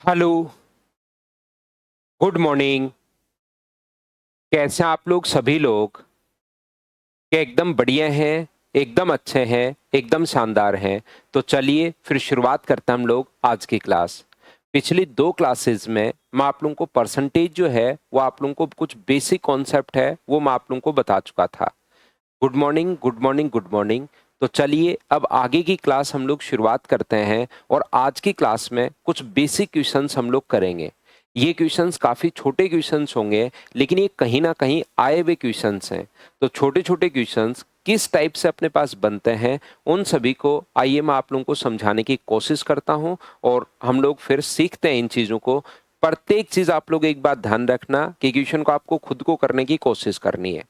Hello, good morning. कैसे हैं आप लोग सभी लोग? क्या एकदम बढ़िया हैं, एकदम अच्छे हैं, एकदम शानदार हैं। तो चलिए फिर शुरुआत करते हैं हम लोग आज की क्लास। पिछली 2 क्लासेस में मैं आप लोगों को परसेंटेज जो है वो आप लोगों को कुछ बेसिक कॉन्सेप्ट है वो मैं आप लोगों को बता चुका था। Good morning, good morning, good morning. तो चलिए अब आगे की क्लास हम लोग शुरुआत करते हैं और आज की क्लास में कुछ बेसिक क्वेश्चंस हम लोग करेंगे। ये क्वेश्चंस काफ़ी छोटे क्वेश्चंस होंगे, लेकिन ये कहीं ना कहीं आए हुए क्वेश्चंस हैं। तो छोटे छोटे क्वेश्चंस किस टाइप से अपने पास बनते हैं, उन सभी को आइए मैं आप लोगों को समझाने की कोशिश करता हूं और हम लोग फिर सीखते हैं इन चीज़ों को। प्रत्येक चीज़ आप लोग एक बात ध्यान रखना कि क्वेश्चन को आपको खुद को करने की कोशिश करनी है।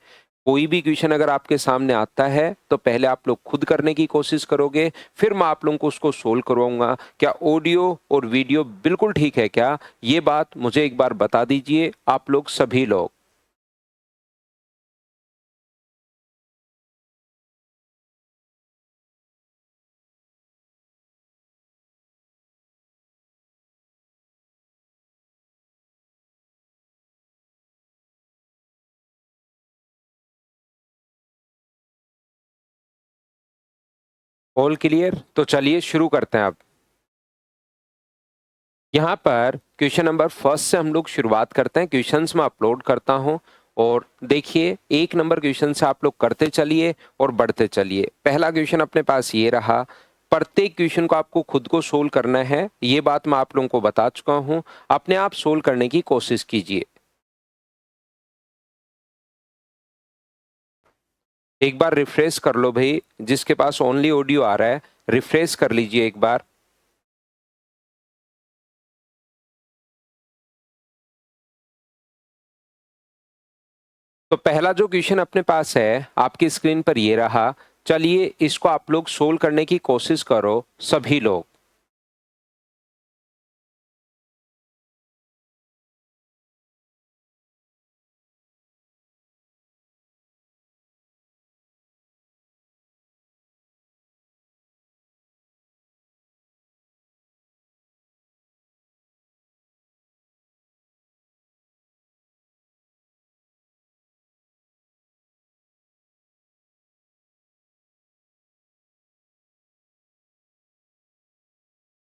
कोई भी क्वेश्चन अगर आपके सामने आता है तो पहले आप लोग खुद करने की कोशिश करोगे, फिर मैं आप लोगों को उसको सोल्व करवाऊंगा। क्या ऑडियो और वीडियो बिल्कुल ठीक है क्या? ये बात मुझे एक बार बता दीजिए आप लोग सभी लोग। All clear? तो चलिए शुरू करते हैं अब। यहाँ पर क्वेश्चन नंबर फर्स्ट से हम लोग शुरुआत करते हैं। क्वेश्चंस मैं अपलोड करता हूँ और देखिए 1 नंबर क्वेश्चन से आप लोग करते चलिए और बढ़ते चलिए। पहला क्वेश्चन अपने पास ये रहा। प्रत्येक क्वेश्चन को आपको खुद को सोल्व करना है, ये बात मैं आप लोगों को बता चुका हूँ। अपने आप सोल्व करने की कोशिश कीजिए। एक बार रिफ्रेश कर लो भाई, जिसके पास ओनली ऑडियो आ रहा है रिफ्रेश कर लीजिए एक बार। तो पहला जो क्वेश्चन अपने पास है आपकी स्क्रीन पर ये रहा। चलिए इसको आप लोग सोल्व करने की कोशिश करो सभी लोग।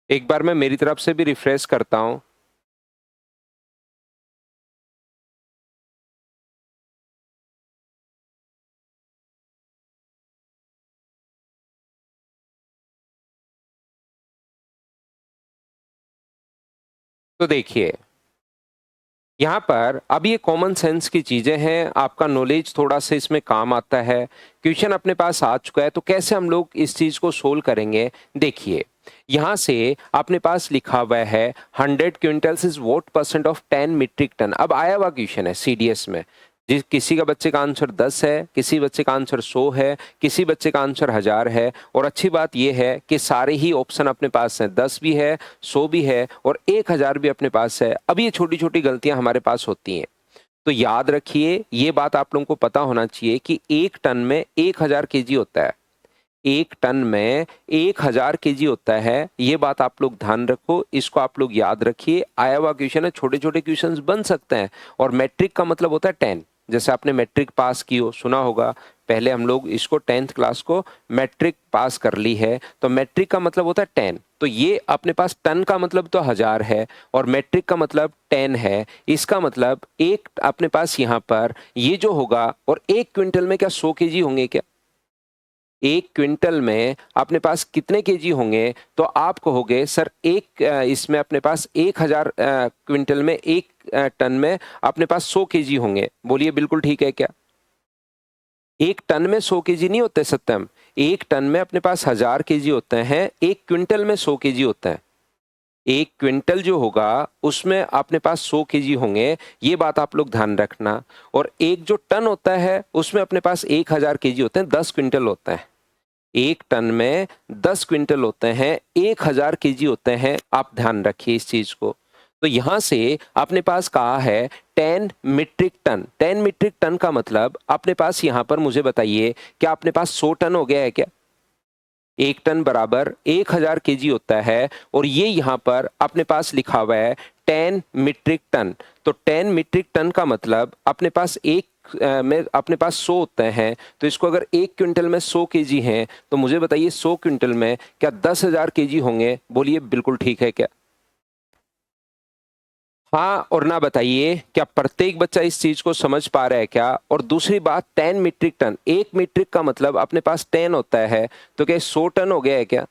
एक बार मैं मेरी तरफ से भी रिफ्रेश करता हूं। तो देखिए यहाँ पर अब ये कॉमन सेंस की चीजें हैं, आपका नॉलेज थोड़ा सा इसमें काम आता है। क्वेश्चन अपने पास आ चुका है तो कैसे हम लोग इस चीज को सोल्व करेंगे। देखिए यहाँ से अपने पास लिखा हुआ है 100 quintals is what percent of 10 metric ton. अब आया हुआ क्वेश्चन है सीडीएस में। जिस किसी का बच्चे का आंसर 10 है, किसी बच्चे का आंसर 100 है, किसी बच्चे का आंसर 1000 है। और अच्छी बात यह है कि सारे ही ऑप्शन अपने पास हैं, 10 भी है, 100 भी है और 1000 भी अपने पास है। अब ये छोटी छोटी गलतियां हमारे पास होती हैं। तो याद रखिए ये बात आप लोगों को पता होना चाहिए कि 1 टन में 1000 केजी होता है। 1 टन में 1000 केजी होता है, ये बात आप लोग ध्यान रखो, इसको आप लोग याद रखिए। आया हुआ क्वेश्चन है, छोटे छोटे क्वेश्चंस बन सकते हैं। और मैट्रिक का मतलब होता है 10। जैसे आपने मैट्रिक पास की हो सुना होगा, पहले हम लोग इसको 10th क्लास को मैट्रिक पास कर ली है, तो मैट्रिक का मतलब होता है 10। तो ये अपने पास टन का मतलब तो 1000 है और मैट्रिक का मतलब 10 है। इसका मतलब एक अपने पास यहाँ पर ये जो होगा, और 1 क्विंटल में क्या 100 केजी होंगे क्या? 1 क्विंटल में अपने पास कितने केजी होंगे? तो आप कहोगे सर इसमें अपने पास 1000 क्विंटल में 1 टन में अपने पास 100 केजी होंगे। बोलिए बिल्कुल ठीक है क्या? 1 टन में 100 केजी नहीं होते सत्यम। 1 टन में अपने पास 1000 केजी होते हैं, 1 क्विंटल में 100 केजी होता है। 1 क्विंटल जो होगा उसमें अपने पास 100 केजी होंगे, ये बात आप लोग ध्यान रखना। और एक जो टन होता है उसमें अपने पास 1000 केजी होते हैं, 10 क्विंटल होता है। 1 टन में 10 क्विंटल होते हैं, 1000 केजी होते हैं। आप ध्यान रखिए इस चीज को। तो यहां से अपने पास कहा है 10 मीट्रिक टन। 10 मीट्रिक टन का मतलब अपने पास यहां पर मुझे बताइए क्या अपने पास 100 टन हो गया है क्या? 1 टन बराबर 1000 केजी होता है और ये यहाँ पर अपने पास लिखा हुआ है 10 मीट्रिक टन। तो 10 मीट्रिक टन का मतलब अपने पास में अपने पास 100 होते हैं, तो इसको अगर 1 क्विंटल में 100 केजी हैं तो मुझे बताइए 100 क्विंटल में क्या 10,000 केजी होंगे? बोलिए बिल्कुल ठीक है क्या? हाँ और ना बताइए क्या प्रत्येक बच्चा इस चीज को समझ पा रहा है क्या? और दूसरी बात 10 मीट्रिक टन, 1 मीट्रिक का मतलब अपने पास 10 होता है, तो क्या 100 टन हो गया है क्या?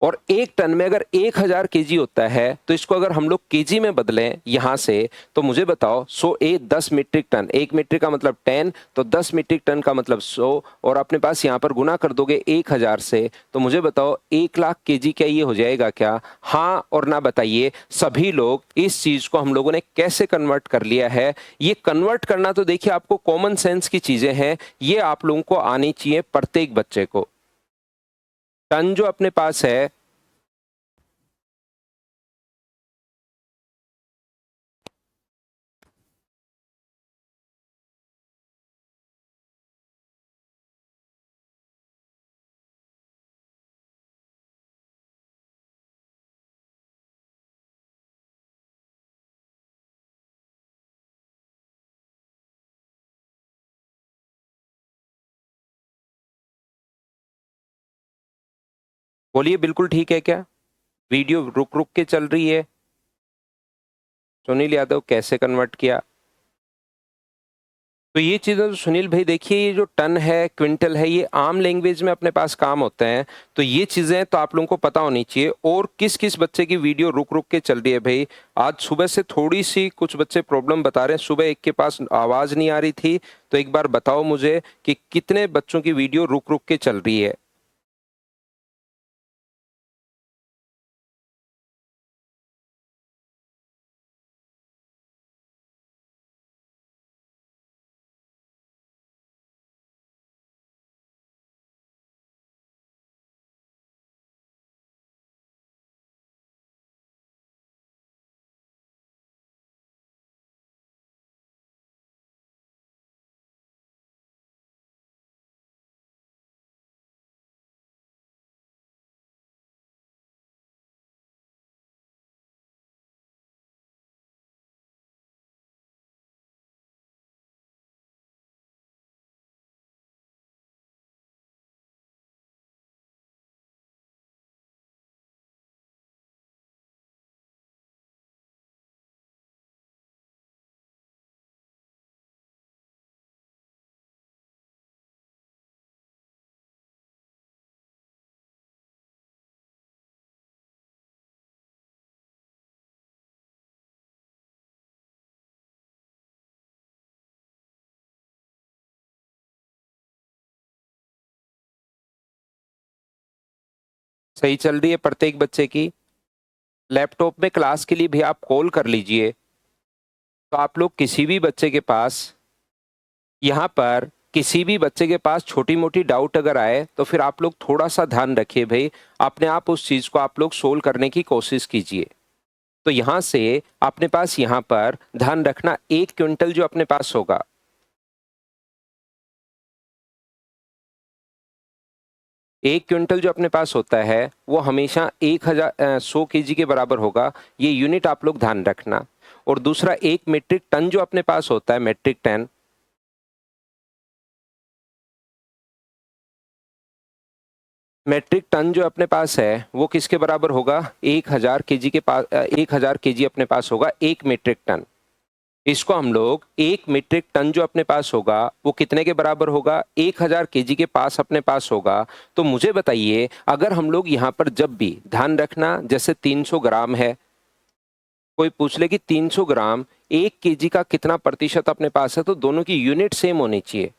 और 1 टन में अगर 1000 केजी होता है तो इसको अगर हम लोग केजी में बदलें यहां से, तो मुझे बताओ 10 मीट्रिक टन, 1 मीट्रिक का मतलब 10, तो 10 मीट्रिक टन का मतलब 100, और अपने पास यहां पर गुना कर दोगे 1000 से, तो मुझे बताओ 1 लाख केजी क्या ये हो जाएगा क्या? हाँ और ना बताइए सभी लोग इस चीज को हम लोगों ने कैसे कन्वर्ट कर लिया है। ये कन्वर्ट करना तो देखिए आपको कॉमन सेंस की चीजें हैं, ये आप लोगों को आनी चाहिए प्रत्येक बच्चे को। टन जो अपने पास है, बोलिए बिल्कुल ठीक है क्या? वीडियो रुक रुक के चल रही है। सुनील यादव कैसे कन्वर्ट किया? तो ये चीज़ें तो सुनील भाई देखिए, ये जो टन है क्विंटल है ये आम लैंग्वेज में अपने पास काम होते हैं, तो ये चीज़ें तो आप लोगों को पता होनी चाहिए। और किस किस बच्चे की वीडियो रुक रुक के चल रही है भाई? आज सुबह से थोड़ी सी कुछ बच्चे प्रॉब्लम बता रहे हैं, सुबह एक के पास आवाज़ नहीं आ रही थी, तो एक बार बताओ मुझे कि कितने बच्चों की वीडियो रुक रुक के चल रही है? सही चल रही है प्रत्येक बच्चे की? लैपटॉप में क्लास के लिए भी आप कॉल कर लीजिए, तो आप लोग किसी भी बच्चे के पास, यहाँ पर किसी भी बच्चे के पास छोटी मोटी डाउट अगर आए तो फिर आप लोग थोड़ा सा ध्यान रखिए भाई, अपने आप उस चीज को आप लोग सोल्व करने की कोशिश कीजिए। तो यहाँ से अपने पास यहाँ पर ध्यान रखना 1 क्विंटल जो अपने पास होगा, 1 क्विंटल जो अपने पास होता है वो हमेशा 100 केजी के बराबर होगा, ये यूनिट आप लोग ध्यान रखना। और दूसरा 1 मीट्रिक टन जो अपने पास होता है, मेट्रिक टन, मेट्रिक टन जो अपने पास है वो किसके बराबर होगा? 1000 केजी के पास, 1000 केजी अपने पास होगा 1 मीट्रिक टन। इसको हम लोग 1 मीट्रिक टन जो अपने पास होगा वो कितने के बराबर होगा? 1000 केजी के पास अपने पास होगा। तो मुझे बताइए अगर हम लोग यहाँ पर जब भी ध्यान रखना, जैसे 300 ग्राम है, कोई पूछ ले कि 300 ग्राम 1 केजी का कितना प्रतिशत अपने पास है, तो दोनों की यूनिट सेम होनी चाहिए।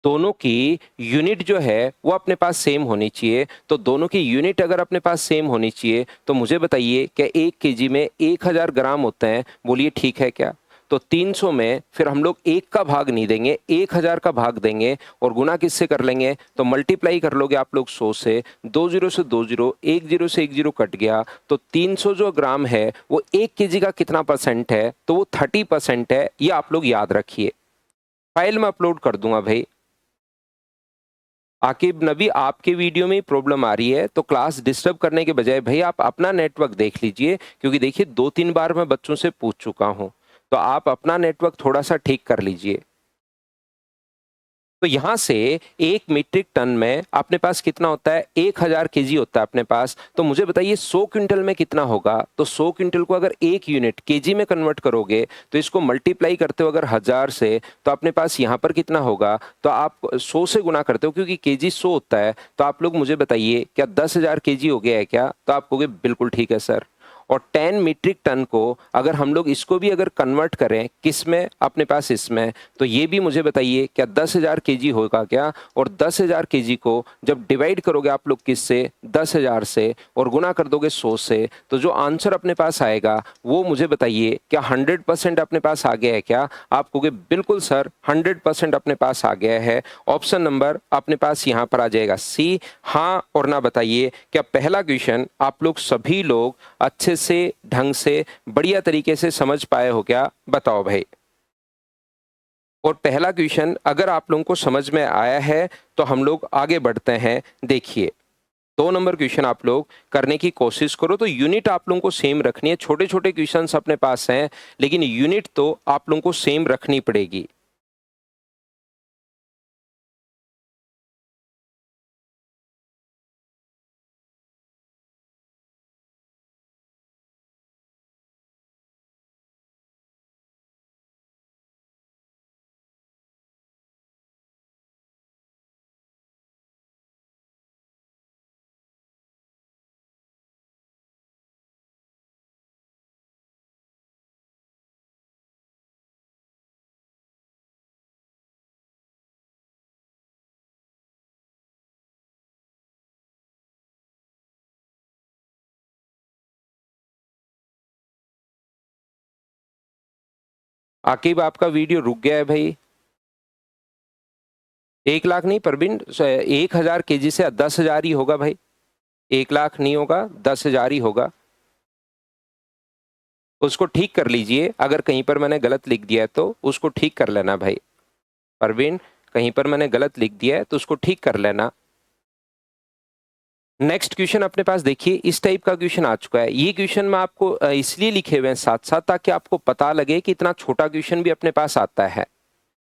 दोनों की यूनिट जो है वो अपने पास सेम होनी चाहिए। तो दोनों की यूनिट अगर अपने पास सेम होनी चाहिए तो मुझे बताइए क्या 1 केजी में 1000 ग्राम होते हैं? बोलिए ठीक है क्या? तो 300 में फिर हम लोग 1 का भाग नहीं देंगे, 1000 का भाग देंगे, और गुना किससे कर लेंगे? तो मल्टीप्लाई कर लोगे आप लोग 100 से, 2 जीरो से 2 जीरो, 1 जीरो से 1 जीरो कट गया, तो 300 जो ग्राम है वो 1 केजी का कितना परसेंट है? तो वो 30% है, ये आप लोग याद रखिए। फाइल में अपलोड कर दूंगा भाई। आकिब नबी, आपके वीडियो में प्रॉब्लम आ रही है, तो क्लास डिस्टर्ब करने के बजाय भाई आप अपना नेटवर्क देख लीजिए, क्योंकि देखिए 2-3 बार मैं बच्चों से पूछ चुका हूं, तो आप अपना नेटवर्क थोड़ा सा ठीक कर लीजिए। तो यहां से 1 मीट्रिक टन में अपने पास कितना होता है, 1000 केजी होता है अपने पास। तो मुझे बताइए 100 क्विंटल में कितना होगा। तो 100 क्विंटल को अगर 1 यूनिट केजी में कन्वर्ट करोगे तो इसको मल्टीप्लाई करते हो अगर 1000 से, तो अपने पास यहां पर कितना होगा। तो आप 100 से गुना करते हो क्योंकि केजी 100 होता है। तो आप लोग मुझे बताइए क्या 10,000 केजी हो गया है क्या। तो आप कहोगे बिल्कुल ठीक है सर। और 10 मीट्रिक टन को अगर हम लोग इसको भी अगर कन्वर्ट करें किस में, अपने पास इसमें, तो ये भी मुझे बताइए क्या 10,000 केजी होगा क्या। और 10,000 केजी को जब डिवाइड करोगे आप लोग किससे, 10,000 से, और गुना कर दोगे 100 से, तो जो आंसर अपने पास आएगा वो मुझे बताइए क्या 100% अपने पास आ गया है क्या। आप कहोगे बिल्कुल सर 100% अपने पास आ गया है। ऑप्शन नंबर अपने पास यहाँ पर आ जाएगा सी। हाँ और ना बताइए क्या पहला क्वेश्चन आप लोग सभी लोग अच्छे से, ढंग से, बढ़िया तरीके से समझ पाए हो क्या, बताओ भाई। और पहला क्वेश्चन अगर आप लोगों को समझ में आया है तो हम लोग आगे बढ़ते हैं। देखिए 2 नंबर क्वेश्चन आप लोग करने की कोशिश करो। तो यूनिट आप लोगों को सेम रखनी है। छोटे छोटे क्वेश्चंस अपने पास हैं लेकिन यूनिट तो आप लोगों को सेम रखनी पड़ेगी। आकिब आपका वीडियो रुक गया है भाई। 1 लाख नहीं परवीन, 1,000 केजी से 10,000 ही होगा भाई। 1 लाख नहीं होगा, 10,000 ही होगा। उसको ठीक कर लीजिए। अगर कहीं पर मैंने गलत लिख दिया है तो उसको ठीक कर लेना भाई। परवीन कहीं पर मैंने गलत लिख दिया है तो उसको ठीक कर लेना। नेक्स्ट क्वेश्चन अपने पास देखिए इस टाइप का क्वेश्चन आ चुका है। ये क्वेश्चन मैं आपको इसलिए लिखे हुए हैं साथ साथ ताकि आपको पता लगे कि इतना छोटा क्वेश्चन भी अपने पास आता है।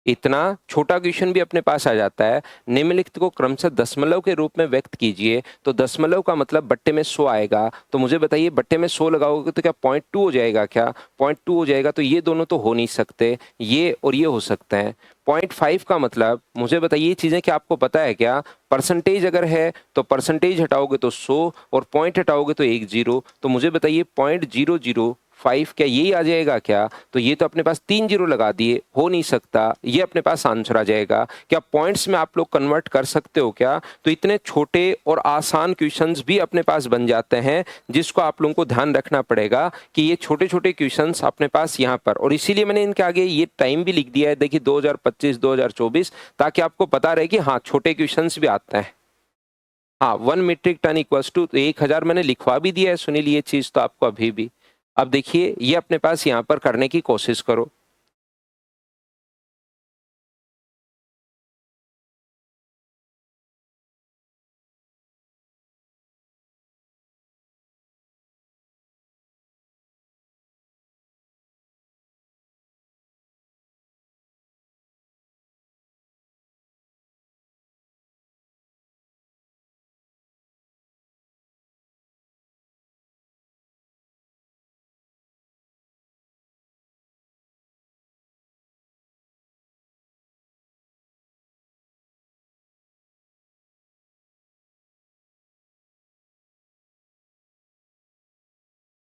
इतना छोटा क्वेश्चन भी अपने पास आ जाता है। निम्नलिखित को क्रमशः दशमलव के रूप में व्यक्त कीजिए। तो दशमलव का मतलब बट्टे में 100 आएगा। तो मुझे बताइए बट्टे में 100 लगाओगे तो क्या 0.2 हो जाएगा क्या। 0.2 हो जाएगा तो ये दोनों तो हो नहीं सकते, ये और ये हो सकते हैं। 0.5 का मतलब मुझे बताइए ये चीजें क्या आपको पता है क्या। परसेंटेज अगर है तो परसेंटेज हटाओगे तो 100 और पॉइंट हटाओगे तो 10। तो मुझे बताइए 0.005 क्या यही आ जाएगा क्या। तो ये तो अपने पास 3 जीरो लगा दिए, हो नहीं सकता। ये अपने पास आंसर आ जाएगा। क्या पॉइंट्स में आप लोग कन्वर्ट कर सकते हो क्या। तो इतने छोटे और आसान क्वेश्चंस भी अपने पास बन जाते हैं जिसको आप लोगों को ध्यान रखना पड़ेगा कि ये छोटे छोटे क्वेश्चंस अपने पास यहाँ पर, और इसीलिए मैंने इनके आगे ये टाइम भी लिख दिया है देखिए 2025 2024, ताकि आपको पता रहे कि हाँ छोटे क्वेश्चंस भी आते हैं। हाँ 1 मीट्रिक टन इक्वल्स टू 1,000 मैंने लिखवा भी दिया है सुनील, ये चीज तो आपको अभी भी। अब देखिए ये अपने पास यहाँ पर करने की कोशिश करो।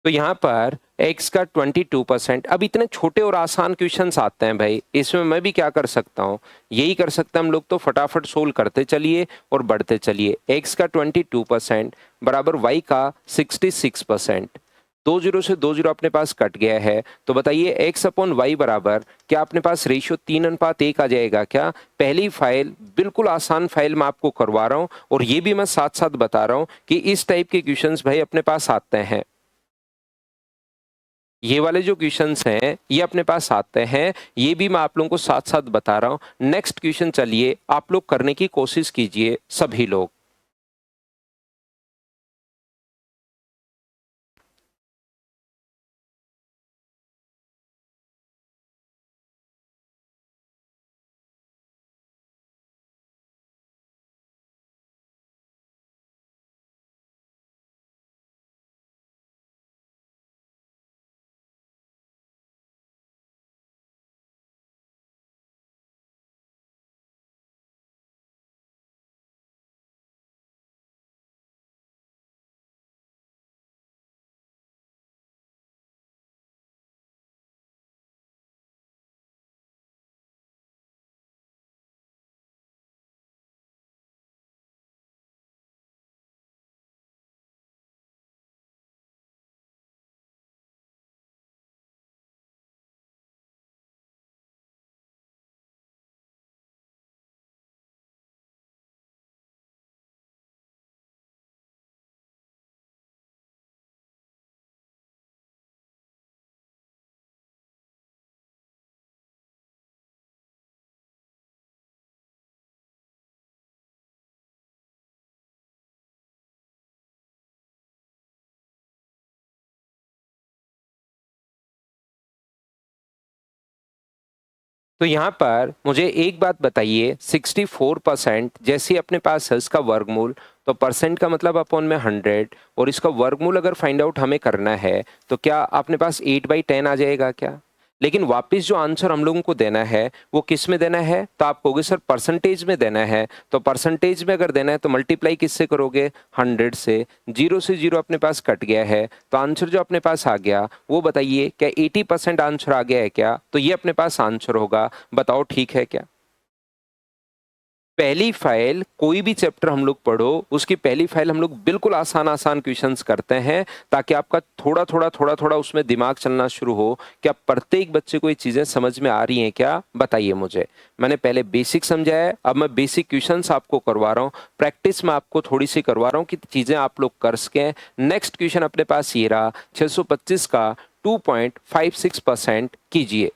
तो यहाँ पर x का 22%। अब इतने छोटे और आसान क्वेश्चंस आते हैं भाई, इसमें मैं भी क्या कर सकता हूँ, यही कर सकते हैं हम लोग। तो फटाफट सोल्व करते चलिए और बढ़ते चलिए। x का 22% बराबर y का 66%। 2 जीरो से 2 जीरो अपने पास कट गया है। तो बताइए x अपॉन वाई बराबर क्या अपने पास रेशियो 3:1 आ जाएगा क्या। पहली फाइल बिल्कुल आसान फाइल मैं आपको करवा रहा हूँ, और ये भी मैं साथ साथ बता रहा हूँ कि इस टाइप के क्वेश्चंस भाई अपने पास आते हैं। ये वाले जो क्वेश्चंस हैं ये अपने पास आते हैं, ये भी मैं आप लोगों को साथ साथ बता रहा हूं। नेक्स्ट क्वेश्चन चलिए आप लोग करने की कोशिश कीजिए सभी लोग। तो यहाँ पर मुझे एक बात बताइए, 64% जैसे अपने पास है इसका वर्गमूल, तो परसेंट का मतलब अपॉन में 100, और इसका वर्गमूल अगर फाइंड आउट हमें करना है तो क्या अपने पास 8/10 आ जाएगा क्या? लेकिन वापस जो आंसर हम लोगों को देना है वो किस में देना है? तो आप कहोगे सर परसेंटेज में देना है, तो परसेंटेज में अगर देना है तो मल्टीप्लाई किससे करोगे? 100 से। 0 से 0 अपने पास कट गया है, तो आंसर जो अपने पास आ गया वो बताइए क्या 80% आंसर आ गया है क्या? तो ये अपने पास आंसर होगा, बताओ ठीक है क्या? पहली फाइल कोई भी चैप्टर हम लोग पढ़ो, उसकी पहली फाइल हम लोग बिल्कुल आसान आसान क्वेश्चंस करते हैं ताकि आपका थोड़ा थोड़ा उसमें दिमाग चलना शुरू हो। क्या प्रत्येक बच्चे को ये चीजें समझ में आ रही हैं क्या? बताइए मुझे। मैंने पहले बेसिक समझाया है, अब मैं बेसिक क्वेश्चंस आपको करवा रहा हूँ, प्रैक्टिस में आपको थोड़ी सी करवा रहा हूँ कि चीजें आप लोग कर सकें। नेक्स्ट क्वेश्चन अपने पास ये रहा, 625 का 2.56% कीजिए।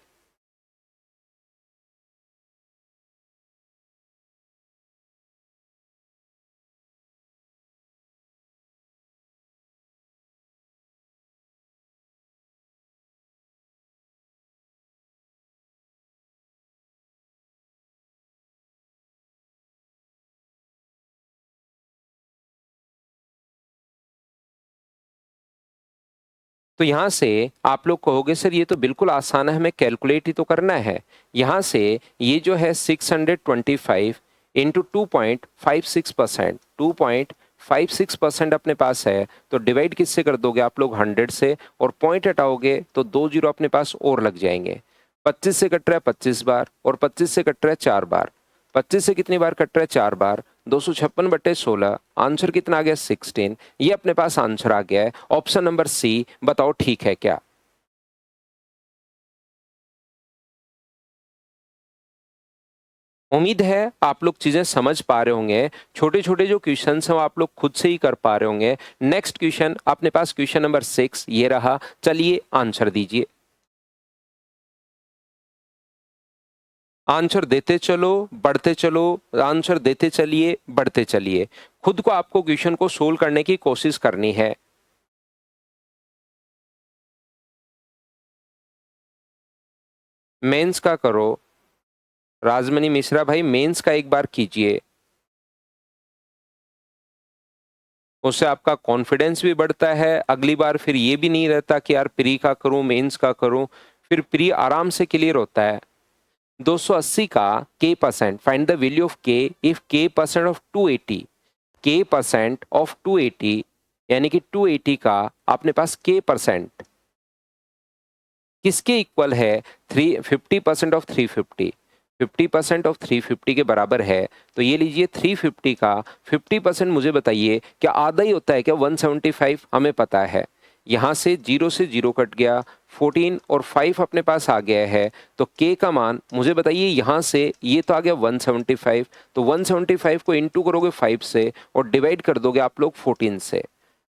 तो यहाँ से आप लोग कहोगे सर ये तो बिल्कुल आसान है, हमें कैलकुलेट ही तो करना है। यहाँ से ये जो है 625 इंटू 2.56%, 2.56% अपने पास है, तो डिवाइड किससे कर दोगे आप लोग? 100 से, और पॉइंट हटाओगे तो 2 जीरो अपने पास और लग जाएंगे। 25 से कट रहा है 25 बार, और 25 से कट रहा है 4 बार। 25 से कितनी बार कट रहा है? 4 बार। 256/16, आंसर कितना आ गया? 16। ये अपने पास आंसर आ गया है, ऑप्शन नंबर सी। बताओ ठीक है क्या? उम्मीद है आप लोग चीजें समझ पा रहे होंगे। छोटे छोटे जो क्वेश्चन हैं वो आप लोग खुद से ही कर पा रहे होंगे। नेक्स्ट क्वेश्चन अपने पास क्वेश्चन नंबर 6 ये रहा, चलिए आंसर दीजिए। आंसर देते चलो, बढ़ते चलो, आंसर देते चलिए, बढ़ते चलिए। खुद को आपको क्वेश्चन को सोल्व करने की कोशिश करनी है। मेंस का करो। राजमणि मिश्रा भाई मेंस का एक बार कीजिए, उससे आपका कॉन्फिडेंस भी बढ़ता है। अगली बार फिर ये भी नहीं रहता कि यार प्री का करूं, मेंस का करूं, फिर प्री आराम से क्लियर होता है। 280 का k percent, find the value of k if k percent of 280, k percent of 280 यानी कि 280 का अपने पास k परसेंट किसके इक्वल है? 50% ऑफ 350, 50% ऑफ 350 के बराबर है। तो ये लीजिए 350 का 50% मुझे बताइए क्या आधा ही होता है क्या? 175 हमें पता है। यहाँ से 0 से 0 कट गया, 14 और 5 अपने पास आ गया है, तो k का मान मुझे बताइए। यहाँ से ये तो आ गया 175, तो 175 को इंटू करोगे 5 से और डिवाइड कर दोगे आप लोग 14 से।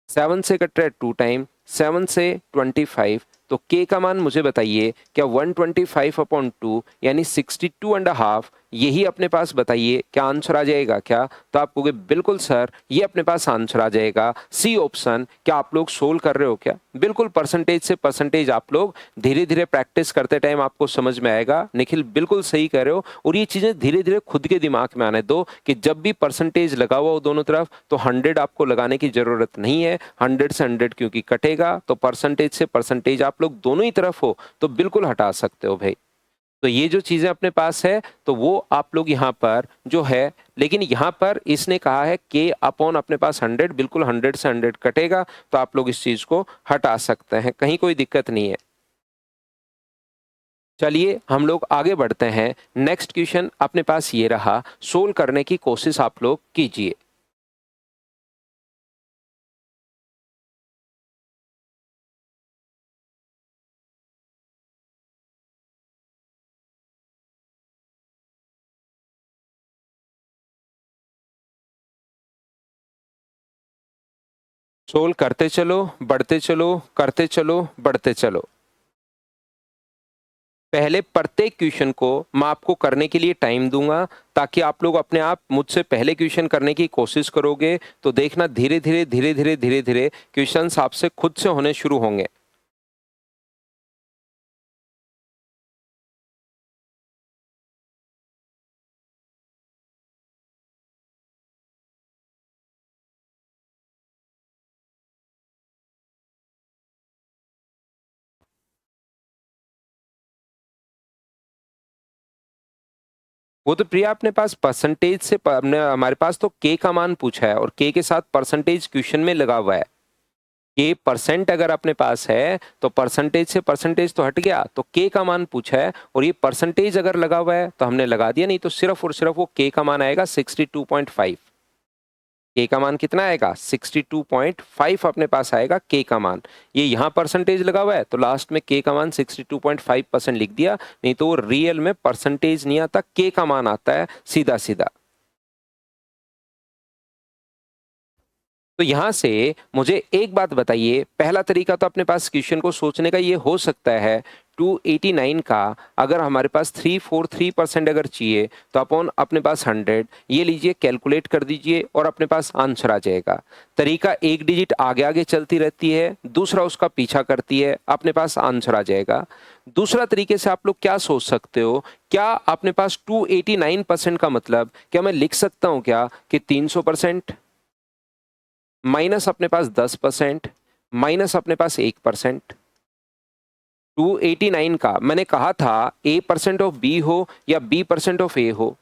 7 से कट रहा है 2 टाइम, 7 से 25, तो k का मान मुझे बताइए क्या 125/2 यानी 62.5 यही अपने पास बताइए क्या आंसर आ जाएगा क्या? तो आप कहोगे बिल्कुल सर ये अपने पास आंसर आ जाएगा सी ऑप्शन। क्या आप लोग सोल्व कर रहे हो क्या? बिल्कुल परसेंटेज से परसेंटेज आप लोग धीरे धीरे प्रैक्टिस करते टाइम आपको समझ में आएगा। निखिल बिल्कुल सही कह रहे हो और ये चीजें धीरे धीरे खुद के दिमाग में आने दो कि जब भी परसेंटेज लगा हुआ हो दोनों तरफ तो 100 आपको लगाने की जरूरत नहीं है। 100 से 100 क्योंकि कटेगा तो परसेंटेज से परसेंटेज आप लोग दोनों ही तरफ हो तो बिल्कुल हटा सकते हो भाई। तो ये जो चीजें अपने पास है तो वो आप लोग यहाँ पर जो है, लेकिन यहाँ पर इसने कहा है k अपॉन अपने पास 100, बिल्कुल 100 से 100 कटेगा तो आप लोग इस चीज को हटा सकते हैं, कहीं कोई दिक्कत नहीं है। चलिए हम लोग आगे बढ़ते हैं। नेक्स्ट क्वेश्चन अपने पास ये रहा, सोल्व करने की कोशिश आप लोग कीजिए। सोल्व करते चलो, बढ़ते चलो, करते चलो, बढ़ते चलो। पहले प्रत्येक क्वेश्चन को मैं आपको करने के लिए टाइम दूंगा ताकि आप लोग अपने आप मुझसे पहले क्वेश्चन करने की कोशिश करोगे तो देखना धीरे धीरे धीरे धीरे धीरे धीरे क्वेश्चंस आपसे खुद से होने शुरू होंगे। वो तो प्रिया अपने पास परसेंटेज से हमारे पास तो के का मान पूछा है और के के साथ परसेंटेज क्वेश्चन में लगा हुआ है। के परसेंट अगर अपने पास है तो परसेंटेज से परसेंटेज तो हट गया, तो के का मान पूछा है और ये परसेंटेज अगर लगा हुआ है तो हमने लगा दिया, नहीं तो सिर्फ और सिर्फ वो के का मान आएगा 62.5। के का मान कितना आएगा 62.5 अपने पास आएगा के का मान। ये यहाँ परसेंटेज लगा हुआ है तो लास्ट में के का मान 62.5% लिख दिया, नहीं तो वो रियल में परसेंटेज नहीं आता, के का मान आता है सीधा सीधा। तो यहां से मुझे एक बात बताइए, पहला तरीका तो अपने पास क्वेश्चन को सोचने का ये हो सकता है 289 का अगर हमारे पास 343% अगर चाहिए तो अपॉन अपने पास 100 ये लीजिए कैलकुलेट कर दीजिए और अपने पास आंसर आ जाएगा। तरीका एक डिजिट आगे आगे चलती रहती है, दूसरा उसका पीछा करती है, अपने पास आंसर आ जाएगा। दूसरा तरीके से आप लोग क्या सोच सकते हो, क्या अपने पास 289% का मतलब क्या मैं लिख सकता हूं क्या कि 300% माइनस अपने पास 10% माइनस अपने पास 1%। 289 का मैंने कहा था a परसेंट ऑफ बी हो या b परसेंट ऑफ ए हो,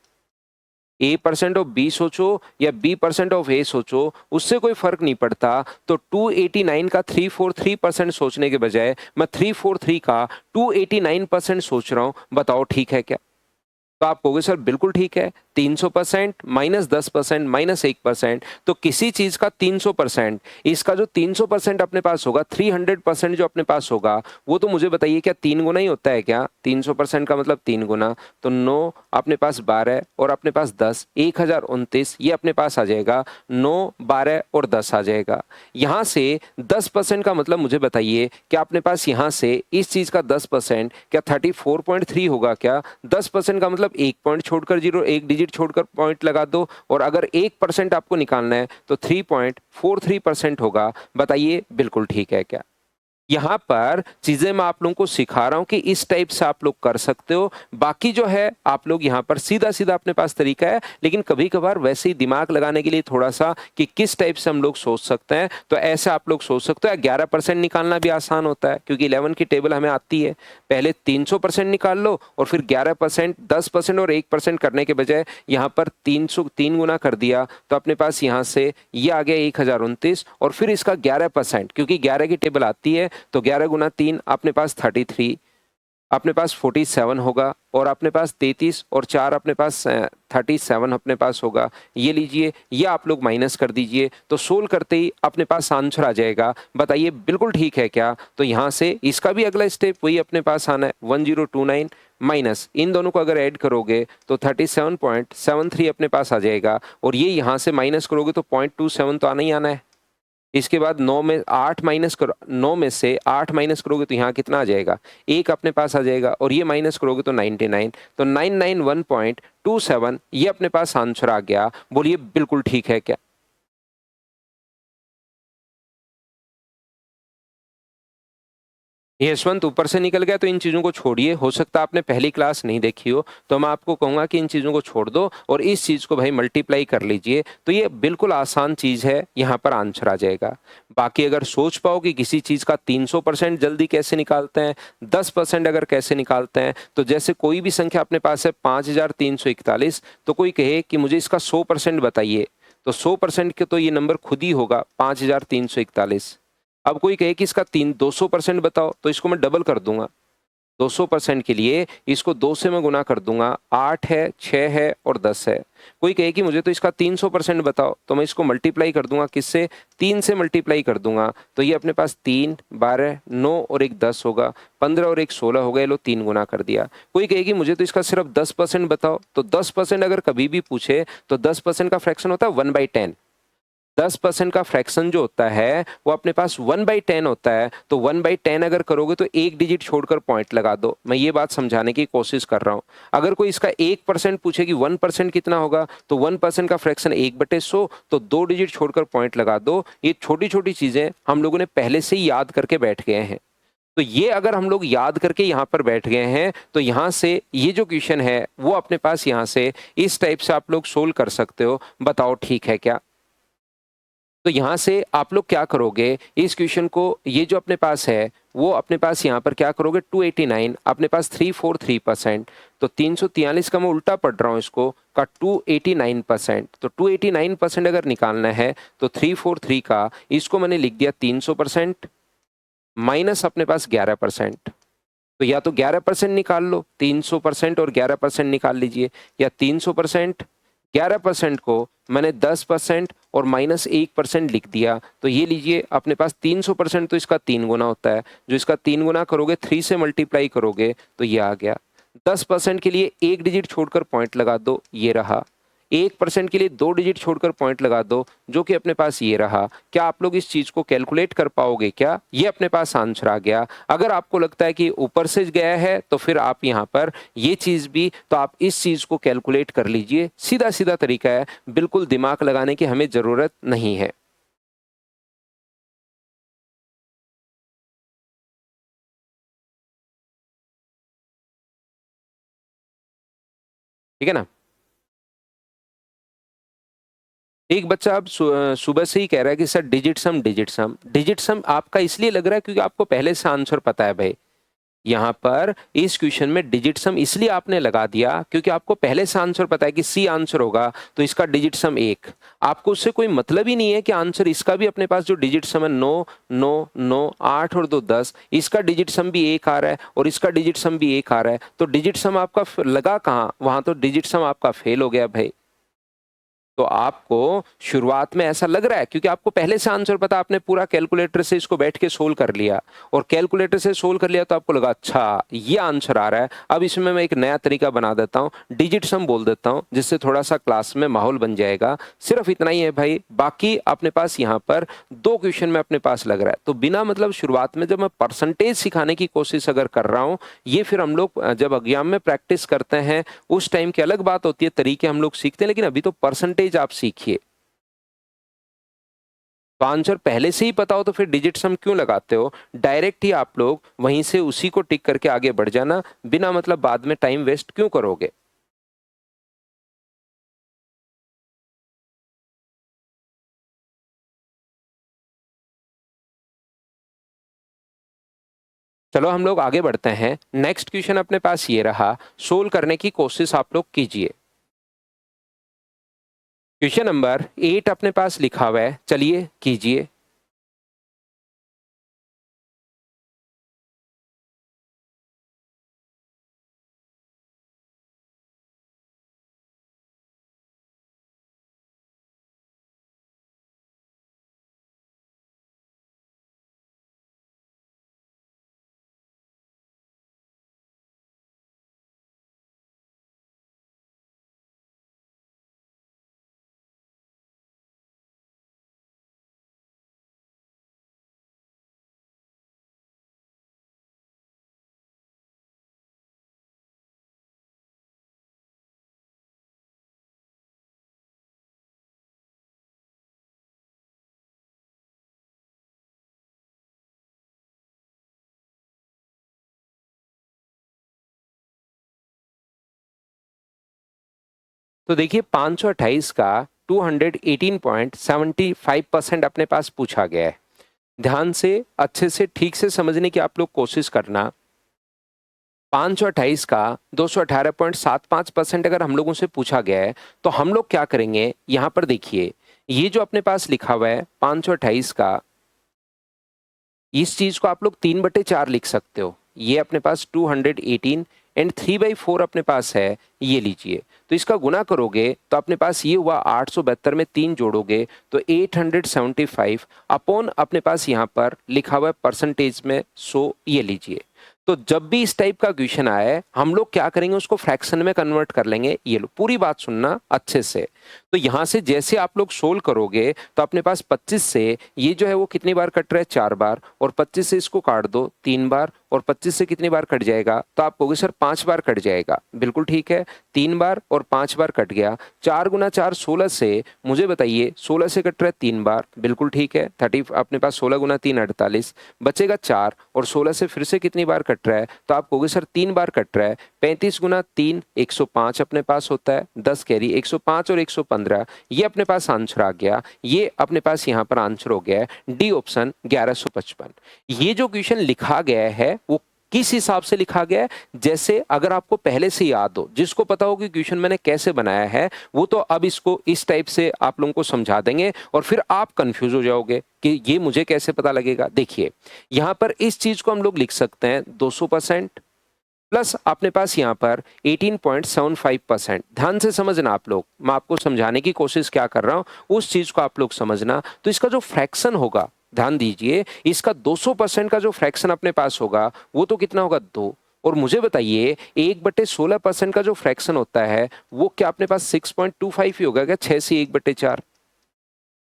a परसेंट ऑफ बी सोचो या b परसेंट ऑफ ए सोचो उससे कोई फर्क नहीं पड़ता। तो 289 का 343% सोचने के बजाय मैं 343 का 289% सोच रहा हूं, बताओ ठीक है क्या? तो आप कहोगे सर बिल्कुल ठीक है, 300% माइनस 10% माइनस 1%, तो किसी चीज का 300%, इसका जो 300% अपने पास होगा 300% जो अपने पास होगा वो तो मुझे बताइए क्या 3 गुना ही होता है क्या? 300% का मतलब 3 गुना, तो 9 अपने पास 12 और अपने पास 10, 1029 ये अपने पास आ जाएगा, 9 12 और 10 आ जाएगा। यहां से 10% का मतलब मुझे बताइए क्या अपने पास यहां से इस चीज का 10% क्या 34.3 होगा क्या? 10% का मतलब एक पॉइंट छोड़कर जीरो, एक डिजिट छोड़कर पॉइंट लगा दो और अगर 1% आपको निकालना है तो 3.43% होगा। बताइए बिल्कुल ठीक है क्या? यहाँ पर चीजें मैं आप लोगों को सिखा रहा हूं कि इस टाइप से आप लोग कर सकते हो। बाकी जो है आप लोग यहाँ पर सीधा सीधा अपने पास तरीका है, लेकिन कभी कभार वैसे ही दिमाग लगाने के लिए थोड़ा सा कि किस टाइप से हम लोग सोच सकते हैं, तो ऐसे आप लोग सोच सकते हो। 11% निकालना भी आसान होता है क्योंकि 11 की टेबल हमें आती है। पहले 300% निकाल लो और फिर 11%, 10% और 1% करने के बजाय यहाँ पर 3 गुना कर दिया तो अपने पास यहाँ से ये आ गया 1029 और फिर इसका 11% क्योंकि 11 की टेबल आती है तो 11 गुना 3 अपने पास 33, अपने पास 47 होगा और अपने पास 33 और 4 अपने पास 37 अपने पास होगा। ये लीजिए, ये आप लोग माइनस कर दीजिए तो सोल्व करते ही अपने पास आंसर आ जाएगा। बताइए बिल्कुल ठीक है क्या? तो यहाँ से इसका भी अगला स्टेप वही अपने पास आना है, 1029 माइनस इन दोनों को अगर ऐड करोगे तो 37.73 अपने पास आ जाएगा और ये यहाँ से माइनस करोगे तो 0.27 तो आना ही आना है। इसके बाद 9 में 8 माइनस करो, 9 में से 8 माइनस करोगे तो यहाँ कितना आ जाएगा, 1 अपने पास आ जाएगा, और ये माइनस करोगे तो 99, तो 991.27 ये अपने पास आंसर आ गया। बोलिए बिल्कुल ठीक है क्या? यशवंत ऊपर से निकल गया, तो इन चीज़ों को छोड़िए। हो सकता है आपने पहली क्लास नहीं देखी हो, तो मैं आपको कहूँगा कि इन चीज़ों को छोड़ दो और इस चीज़ को भाई मल्टीप्लाई कर लीजिए, तो ये बिल्कुल आसान चीज़ है, यहाँ पर आंसर आ जाएगा। बाकी अगर सोच पाओ कि किसी चीज़ का 300% जल्दी कैसे निकालते हैं, 10% अगर कैसे निकालते हैं, तो जैसे कोई भी संख्या अपने पास है 5341, तो कोई कहे कि मुझे इसका 100% बताइए, तो 100% के तो ये नंबर खुद ही होगा 5341। अब कोई कहे कि इसका 200% बताओ, तो इसको मैं डबल कर दूंगा। 200% के लिए इसको 2 से मैं गुना कर दूंगा, 8 है, 6 है और 10 है। कोई कहे कि मुझे तो इसका 300% बताओ, तो मैं इसको मल्टीप्लाई कर दूंगा, किससे? 3 से मल्टीप्लाई कर दूंगा, तो ये अपने पास 3, 12, 9 और एक 10 होगा, 15 और एक 16 होगा। ये लो 3 गुना कर दिया। कोई कहे कि मुझे तो इसका सिर्फ 10% बताओ, तो 10% अगर कभी भी पूछे तो 10% का फ्रैक्शन होता है 1/10। 10% का फ्रैक्शन जो होता है वो अपने पास 1/10 होता है, तो 1/10 अगर करोगे तो एक डिजिट छोड़कर पॉइंट लगा दो। मैं ये बात समझाने की कोशिश कर रहा हूं। अगर कोई इसका 1% पूछे कि 1% कितना होगा, तो 1% का फ्रैक्शन 1/100, तो 2 डिजिट छोड़कर पॉइंट लगा दो। ये छोटी छोटी चीजें हम लोगों ने पहले से ही याद करके बैठ गए हैं, तो ये अगर हम लोग याद करके यहाँ पर बैठ गए हैं, तो यहाँ से ये जो क्वेश्चन है वो अपने पास यहाँ से इस टाइप से आप लोग सोल्व कर सकते हो। बताओ ठीक है क्या? तो यहाँ से आप लोग क्या करोगे, इस क्वेश्चन को, ये जो अपने पास है वो अपने पास यहाँ पर क्या करोगे, 289 अपने पास 343%, तो 343 का मैं उल्टा पढ़ रहा हूँ इसको, का 289%, तो 289% अगर निकालना है तो 343 का इसको मैंने लिख दिया 300% माइनस अपने पास 11%। तो या तो 11% निकाल लो, 300% और 11% निकाल लीजिए, या 300%, 11% को मैंने 10% और -1% लिख दिया, तो ये लीजिए अपने पास 300% तो इसका 3 गुना होता है, जो इसका 3 गुना करोगे 3 से मल्टीप्लाई करोगे तो ये आ गया। 10% के लिए एक डिजिट छोड़कर पॉइंट लगा दो, ये रहा। 1% के लिए 2 डिजिट छोड़कर पॉइंट लगा दो, जो कि अपने पास ये रहा। क्या आप लोग इस चीज को कैलकुलेट कर पाओगे क्या? ये अपने पास आंसर आ गया। अगर आपको लगता है कि ऊपर से गया है तो फिर आप यहाँ पर ये चीज भी, तो आप इस चीज को कैलकुलेट कर लीजिए। सीधा सीधा तरीका है, बिल्कुल दिमाग लगाने की हमें जरूरत नहीं है। ठीक है ना? एक बच्चा अब सुबह से ही कह रहा है कि सर डिजिट सम, डिजिट सम, डिजिट सम आपका इसलिए लग रहा है क्योंकि आपको पहले से आंसर पता है भाई। यहाँ पर इस क्वेश्चन में डिजिट सम इसलिए आपने लगा दिया क्योंकि आपको पहले से आंसर पता है कि सी आंसर होगा, तो इसका डिजिट सम 1। आपको उससे कोई मतलब ही नहीं है कि आंसर इसका भी अपने पास जो डिजिट सम है 9, 9, 9, 8 और 2 10, इसका डिजिट सम भी 1 आ रहा है और इसका डिजिट सम भी 1 आ रहा है, तो डिजिट सम आपका लगा कहाँ? वहां तो डिजिट सम आपका फेल हो गया भाई। तो आपको शुरुआत में ऐसा लग रहा है क्योंकि आपको पहले से आंसर पता, आपने पूरा कैलकुलेटर से इसको बैठ के सोल्व कर लिया, और कैलकुलेटर से सोल्व कर लिया तो आपको लगा अच्छा ये आंसर आ रहा है। अब इसमें मैं एक नया तरीका बना देता हूँ, डिजिट सम बोल देता हूँ, जिससे थोड़ा सा क्लास में माहौल बन जाएगा। सिर्फ इतना ही है भाई, बाकी अपने पास यहाँ पर 2 क्वेश्चन में अपने पास लग रहा है। तो बिना मतलब शुरुआत में जब मैं परसेंटेज सिखाने की कोशिश अगर कर रहा हूँ, ये फिर हम लोग जब एग्जाम में प्रैक्टिस करते हैं उस टाइम की अलग बात होती है, तरीके हम लोग सीखते हैं, लेकिन अभी तो परसेंटेज आप सीखिए। तो आंसर पहले से ही पता हो तो फिर डिजिट सम क्यों लगाते हो? डायरेक्ट ही आप लोग वहीं से उसी को टिक करके आगे बढ़ जाना, बिना मतलब बाद में टाइम वेस्ट क्यों करोगे? चलो हम लोग आगे बढ़ते हैं। नेक्स्ट क्वेश्चन अपने पास ये रहा, सोल्व करने की कोशिश आप लोग कीजिए। क्वेश्चन नंबर 8 अपने पास लिखा हुआ है, चलिए कीजिए। तो देखिए 528 का 218.75% अपने पास पूछा गया है। ध्यान से अच्छे से ठीक से समझने की आप लोग कोशिश करना। 528 का 218.75% अगर हम लोगों से पूछा गया है तो हम लोग क्या करेंगे, यहां पर देखिए ये जो अपने पास लिखा हुआ है 528 का, इस चीज को आप लोग 3/4 लिख सकते हो। ये अपने पास 218 एंड 3/4 अपने पास है, ये लीजिए। तो इसका गुना करोगे तो अपने पास ये हुआ 872 में 3 जोड़ोगे तो 875 अपॉन अपने पास यहाँ पर लिखा हुआ है परसेंटेज में 100, ये लीजिए। तो जब भी इस टाइप का क्वेश्चन आए हम लोग क्या करेंगे, उसको फ्रैक्शन में कन्वर्ट कर लेंगे। ये लो पूरी बात सुनना अच्छे से। तो यहां से जैसे आप लोग सोल्व करोगे तो अपने पास 25 से ये जो है वो कितनी बार कट रहा है, 4 बार, और 25 से इसको काट दो 3 बार, और 25 से कितनी बार कट जाएगा, तो आप कहोगे सर 5 बार कट जाएगा। बिल्कुल ठीक है, 3 बार और 5 बार कट गया। 4 गुना 4 16 से, मुझे बताइए 16 से कट रहा है 3 बार, बिल्कुल ठीक है। 30 अपने पास 16 गुना 3 48, बचेगा 4, और 16 से फिर से कितनी बार कट रहा है, तो आप कहोगे सर 3 बार कट रहा है। 35 गुना 3 105 अपने पास होता है, 10 कैरी 105 और 115, ये अपने पास आंसर आ गया। ये अपने पास यहाँ पर आंसर हो गया है डी ऑप्शन 1155। ये जो क्वेश्चन लिखा गया है वो किस हिसाब से लिखा गया है, जैसे अगर आपको पहले से याद हो, जिसको पता हो कि क्वेश्चन मैंने कैसे बनाया है, वो तो अब इसको इस टाइप से आप लोगों को समझा देंगे और फिर आप कंफ्यूज हो जाओगे कि ये मुझे कैसे पता लगेगा। देखिए यहां पर इस चीज को हम लोग लिख सकते हैं 200% प्लस अपने पास यहाँ पर 18.75%। ध्यान से समझना आप लोग, मैं आपको समझाने की कोशिश क्या कर रहा हूं उस चीज को आप लोग समझना। तो इसका जो फ्रैक्शन होगा, ध्यान दीजिए, इसका 200% का जो फ्रैक्शन अपने पास होगा वो तो कितना होगा 2। और मुझे बताइए 1/16% का जो फ्रैक्शन होता है वो क्या अपने पास 6.25 ही होगा क्या, 6 से 1/4।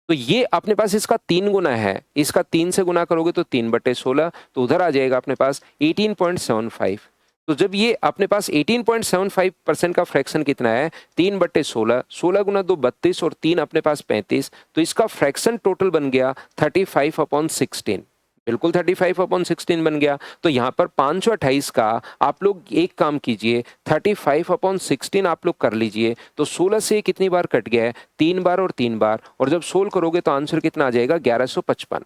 तो ये अपने पास इसका 3 गुना है, इसका 3 से गुना करोगे तो 3/16, तो उधर आ जाएगा अपने पास 18.75। तो जब ये अपने पास 18.75% का फ्रैक्शन कितना है, 3/16, 16 गुना 2 32 और 3 अपने पास 35, तो इसका फ्रैक्शन टोटल बन गया 35/16। बिल्कुल 35/16 बन गया। तो यहाँ पर 528 का आप लोग एक काम कीजिए, 35/16 आप लोग कर लीजिए। तो 16 से कितनी बार कट गया है, 3 बार और 3 बार, और जब सोल्व करोगे तो आंसर कितना आ जाएगा 1155।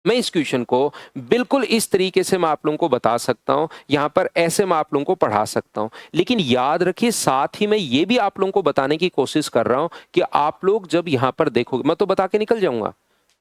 मैं इस क्वेश्चन को बिल्कुल इस तरीके से मैं आप लोगों को बता सकता हूं, यहां पर ऐसे मैं आप लोगों को पढ़ा सकता हूं। लेकिन याद रखिए साथ ही मैं ये भी आप लोगों को बताने की कोशिश कर रहा हूं कि आप लोग जब यहां पर देखोगे, मैं तो बता के निकल जाऊंगा,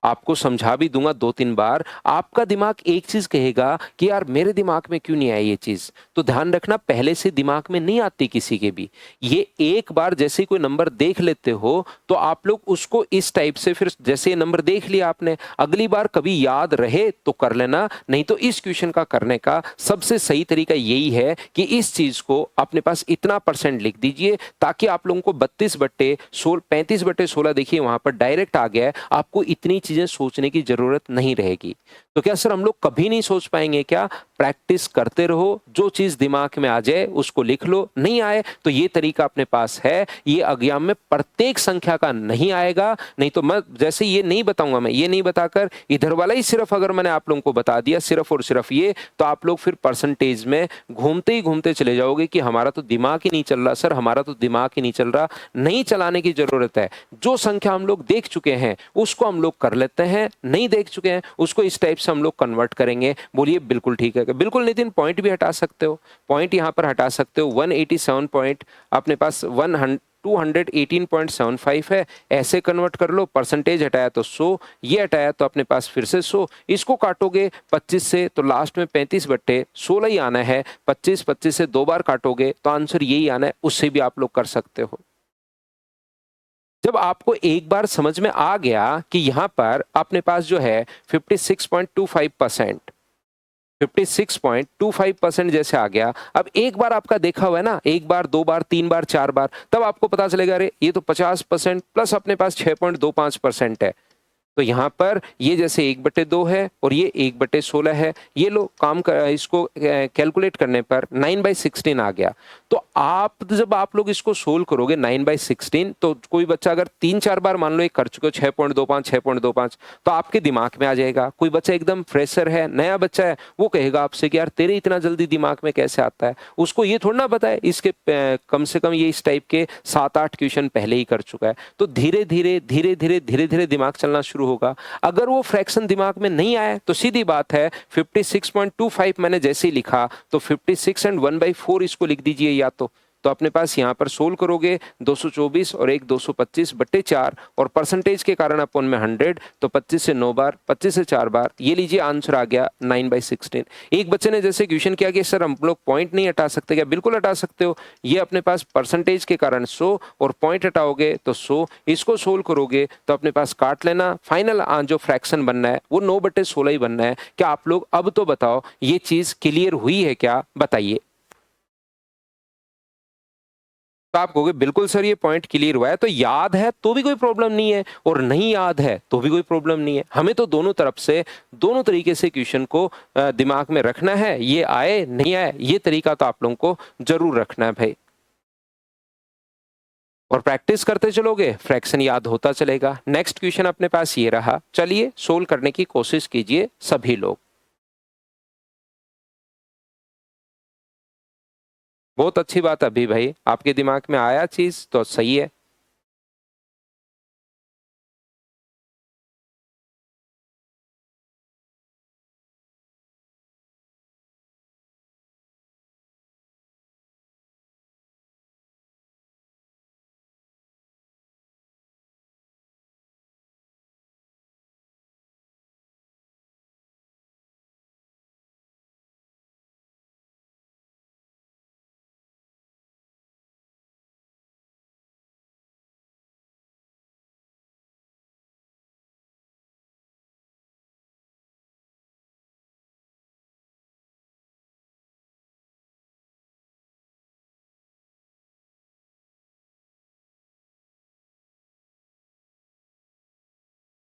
आपको समझा भी दूंगा 2-3 बार, आपका दिमाग एक चीज कहेगा कि यार मेरे दिमाग में क्यों नहीं आई ये चीज। तो ध्यान रखना पहले से दिमाग में नहीं आती किसी के भी, ये एक बार जैसे कोई नंबर देख लेते हो तो आप लोग उसको इस टाइप से, फिर जैसे ये नंबर देख लिया आपने, अगली बार कभी याद रहे तो कर लेना, नहीं तो इस क्वेश्चन का करने का सबसे सही तरीका यही है कि इस चीज को अपने पास इतना परसेंट लिख दीजिए ताकि आप लोगों को 35/16 देखिए वहां पर डायरेक्ट आ गया है, आपको इतनी चीजें सोचने की जरूरत नहीं रहेगी। तो क्या सर हम लोग कभी नहीं सोच पाएंगे क्या? प्रैक्टिस करते रहो, जो चीज दिमाग में आ जाए उसको लिख लो, नहीं आए तो ये तरीका अपने पास है। ये एग्जाम में प्रत्येक संख्या का नहीं आएगा, नहीं तो मैं जैसे ये नहीं बताऊंगा, मैं ये नहीं बताकर इधर वाला ही सिर्फ अगर मैंने आप लोगों को बता दिया सिर्फ और सिर्फ ये, तो आप लोग फिर परसेंटेज में घूमते ही घूमते चले जाओगे कि हमारा तो दिमाग ही नहीं चल रहा सर, हमारा तो दिमाग ही नहीं चल रहा। नहीं चलाने की जरूरत है, जो संख्या हम लोग देख चुके हैं उसको हम लोग कर लेते हैं, नहीं देख चुके हैं उसको इस टाइप से हम लोग कन्वर्ट करेंगे। बोलिए बिल्कुल ठीक है, बिल्कुल नितिन। पॉइंट भी हटा सकते हो, पॉइंट यहां पर हटा सकते हो। 187 पॉइंट अपने पास 218.75 है, ऐसे कन्वर्ट कर लो। परसेंटेज हटाया तो 100, ये हटाया तो अपने पास फिर से 100, इसको काटोगे 25 से तो लास्ट में 35/16 ही आना है। 25 से 2 बार काटोगे तो आंसर यही आना है, उससे भी आप लोग कर सकते हो। जब आपको एक बार समझ में आ गया कि यहां पर अपने पास जो है 56.25%, 56.25% जैसे आ गया, अब एक बार आपका देखा हुआ है ना, एक बार 2 बार 3 बार 4 बार, तब आपको पता चलेगा अरे ये तो 50% प्लस अपने पास 6.25% है। तो यहाँ पर ये जैसे 1/2 है और ये 1/16 है। ये लो काम कर, इसको कैलकुलेट करने पर 9/16 आ गया। तो जब आप लोग इसको सोल्व करोगे 9/16, तो कोई बच्चा अगर 3-4 बार मान लो ये कर चुके हो 6.25 6.25, तो आपके दिमाग में आ जाएगा। कोई बच्चा एकदम फ्रेशर है, नया बच्चा है, वो कहेगा आपसे कि यार तेरे इतना जल्दी दिमाग में कैसे आता है। उसको ये थोड़ा ना पता है इसके कम से कम ये इस टाइप के 7-8 क्वेश्चन पहले ही कर चुका है। तो धीरे धीरे धीरे धीरे धीरे धीरे दिमाग चलना शुरू होगा। अगर वो फ्रैक्शन दिमाग में नहीं आया तो सीधी बात है 56.25 मैंने जैसे ही लिखा तो 56 एंड 1/4 इसको लिख दीजिए या तो अपने पास यहाँ पर सोल्व करोगे 224 और एक 225/4 और परसेंटेज के कारण अपन में 100, तो 25 से 9 बार, 25 से 4 बार, ये लीजिए आंसर आ गया 9/16। एक बच्चे ने जैसे क्वेश्चन किया कि सर हम लोग पॉइंट नहीं हटा सकते क्या? बिल्कुल हटा सकते हो। ये अपने पास परसेंटेज के कारण 100 और पॉइंट हटाओगे तो 100। इसको सोल्व करोगे तो अपने पास काट लेना। फाइनल जो फ्रैक्शन बनना है वो 9/16 ही बनना है। क्या आप लोग अब तो बताओ ये चीज क्लियर हुई है क्या? बताइए। तो आप कहोगे बिल्कुल सर ये पॉइंट क्लियर हुआ है। तो याद है तो भी कोई प्रॉब्लम नहीं है और नहीं याद है तो भी कोई प्रॉब्लम नहीं है। हमें तो दोनों तरफ से दोनों तरीके से क्वेश्चन को दिमाग में रखना है। ये आए नहीं आए ये तरीका तो आप लोगों को जरूर रखना है भाई। और प्रैक्टिस करते चलोगे फ्रैक्शन याद होता चलेगा। नेक्स्ट क्वेश्चन अपने पास ये रहा, चलिए सोल्व करने की कोशिश कीजिए सभी लोग। बहुत अच्छी बात अभी भाई, आपके दिमाग में आया चीज तो सही है।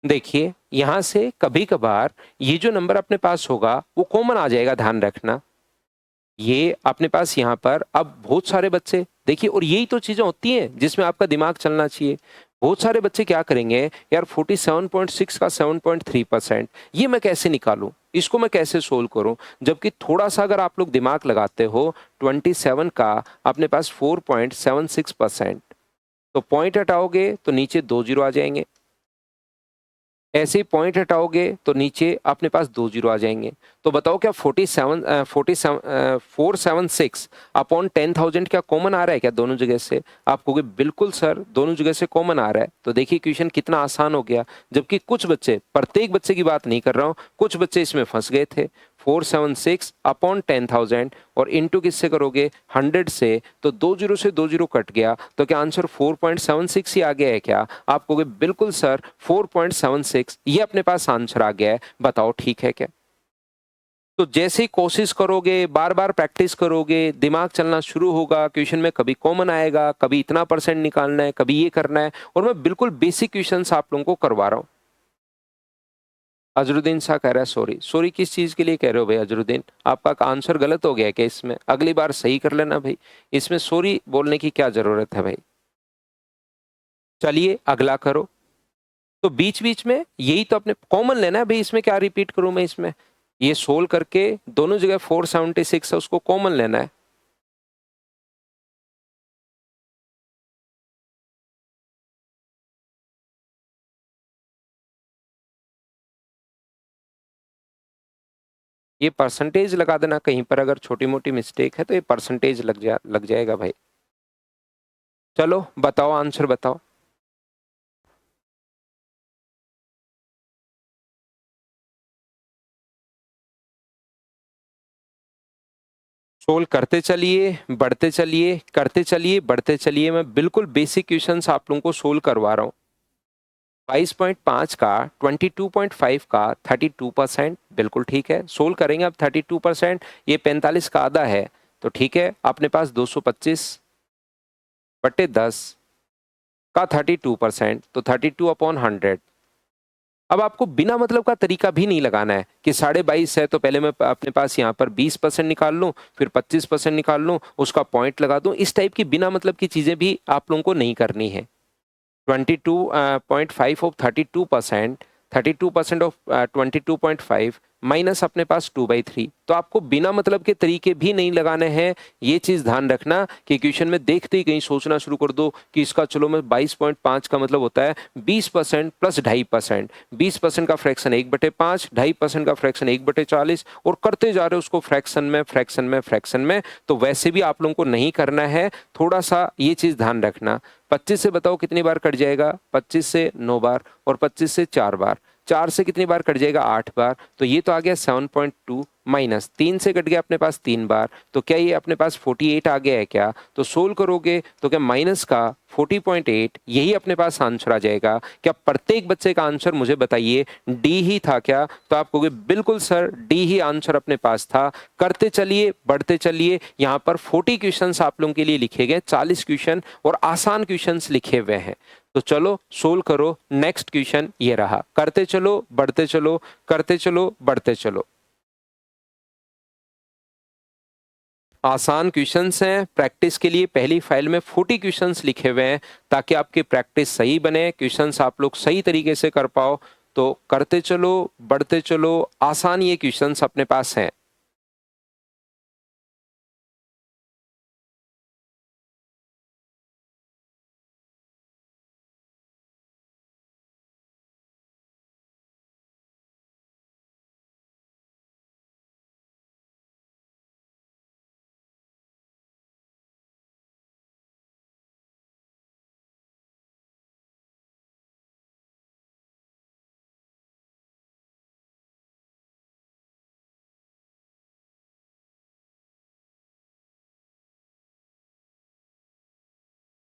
देखिए यहां से कभी कभार ये जो नंबर अपने पास होगा वो कॉमन आ जाएगा, ध्यान रखना। ये अपने पास यहाँ पर अब बहुत सारे बच्चे देखिए, और यही तो चीजें होती हैं जिसमें आपका दिमाग चलना चाहिए। बहुत सारे बच्चे क्या करेंगे, यार 47.6 का 7.3%, ये मैं कैसे निकालूं, इसको मैं कैसे सोल्व करूं? जबकि थोड़ा सा अगर आप लोग दिमाग लगाते हो, 27 का अपने पास 4.76%, तो पॉइंट हटाओगे तो नीचे 2 जीरो आ जाएंगे। ऐसे ही पॉइंट हटाओगे तो नीचे अपने पास 2 जीरो आ जाएंगे। तो बताओ क्या 476 अपॉन 10,000 क्या कॉमन आ रहा है क्या दोनों जगह से? आप कहोगे बिल्कुल सर दोनों जगह से कॉमन आ रहा है। तो देखिए क्वेश्चन कितना आसान हो गया। जबकि कुछ बच्चे, प्रत्येक बच्चे की बात नहीं कर रहा हूं, कुछ बच्चे इसमें फंस गए थे। 476 अपॉन 10,000 और इंटू किससे करोगे? 100 से, तो 2 जीरो से 2 जीरो कट गया, तो क्या आंसर 4.76 ही आ गया है क्या? आप कहोगे बिल्कुल सर 4.76 ये अपने पास आंसर आ गया है, बताओ ठीक है क्या? तो जैसे ही कोशिश करोगे, बार बार प्रैक्टिस करोगे, दिमाग चलना शुरू होगा। क्वेश्चन में कभी कॉमन आएगा, कभी इतना परसेंट निकालना है, कभी ये करना है। और मैं बिल्कुल बेसिक क्वेश्चंस आप लोगों को करवा रहा हूँ। अजरुद्दीन शाह कह रहा है सॉरी। सॉरी किस चीज के लिए कह रहे हो भाई अजरुद्दीन? आपका आंसर गलत हो गया क्या इसमें? अगली बार सही कर लेना भाई, इसमें सॉरी बोलने की क्या जरूरत है भाई। चलिए अगला करो। तो बीच बीच में यही तो अपने कॉमन लेना है भाई, इसमें क्या रिपीट करूं मैं? इसमें ये सोल्व करके दोनों जगह 476 है उसको कॉमन लेना है। ये परसेंटेज लगा देना, कहीं पर अगर छोटी मोटी मिस्टेक है तो ये परसेंटेज लग जाएगा भाई। चलो बताओ आंसर बताओ। सोल्व करते चलिए, बढ़ते चलिए, करते चलिए, बढ़ते चलिए। मैं बिल्कुल बेसिक क्वेश्चंस आप लोगों को सोल्व करवा रहा हूँ। 22.5 का 22.5 का 32%, बिल्कुल ठीक है। सोल्व करेंगे अब 32%, ये 45 का आधा है, तो ठीक है। अपने पास 225/10 का 32%, तो 32 अपॉन 100। अब आपको बिना मतलब का तरीका भी नहीं लगाना है कि 22.5 है तो पहले मैं अपने पास यहाँ पर 20% निकाल लूँ, फिर 25% निकाल लूँ, उसका पॉइंट लगा दूँ। इस टाइप की बिना मतलब की चीज़ें भी आप लोगों को नहीं करनी है। 22.5 ऑफ 32%, 32% ऑफ 22.5 माइनस अपने पास 2/3। तो आपको बिना मतलब के तरीके भी नहीं लगाने हैं। ये चीज ध्यान रखना कि क्वेश्चन में देखते ही कहीं सोचना शुरू कर दो कि इसका चलो मैं 22.5 का मतलब होता है 20% प्लस 2.5%। 20% का फ्रैक्शन 1/5, 2.5% का फ्रैक्शन 1/40 और करते जा रहे हो उसको फ्रैक्शन में फ्रैक्शन में फ्रैक्शन में। तो वैसे भी आप लोगों को नहीं करना है, थोड़ा सा ये चीज ध्यान रखना। 25 से बताओ कितनी बार कट जाएगा? 25 से 9 बार और 25 से 4 बार। 4 से कितनी बार कट जाएगा? 8 बार। तो ये तो आ गया 7.2 माइनस 3 से कट गया अपने पास 3 बार। तो क्या ये अपने पास 48 आ गया है क्या? तो सोल्व करोगे तो क्या माइनस का 40.8 यही अपने पास आंसर आ जाएगा? क्या प्रत्येक बच्चे का आंसर मुझे बताइए डी ही था क्या? तो आप कहोगे बिल्कुल सर डी ही आंसर अपने पास था। करते चलिए, बढ़ते चलिए। यहाँ पर 40 क्वेश्चंस आप लोगों के लिए लिखे गए, 40 क्वेश्चन और आसान क्वेश्चंस लिखे हुए हैं। तो चलो सोल्व करो। नेक्स्ट क्वेश्चन ये रहा। करते चलो, बढ़ते चलो, करते चलो, बढ़ते चलो। आसान क्वेश्चंस हैं। प्रैक्टिस के लिए पहली फाइल में 40 क्वेश्चंस लिखे हुए हैं ताकि आपकी प्रैक्टिस सही बने, क्वेश्चंस आप लोग सही तरीके से कर पाओ। तो करते चलो, बढ़ते चलो, आसान ये क्वेश्चंस अपने पास हैं।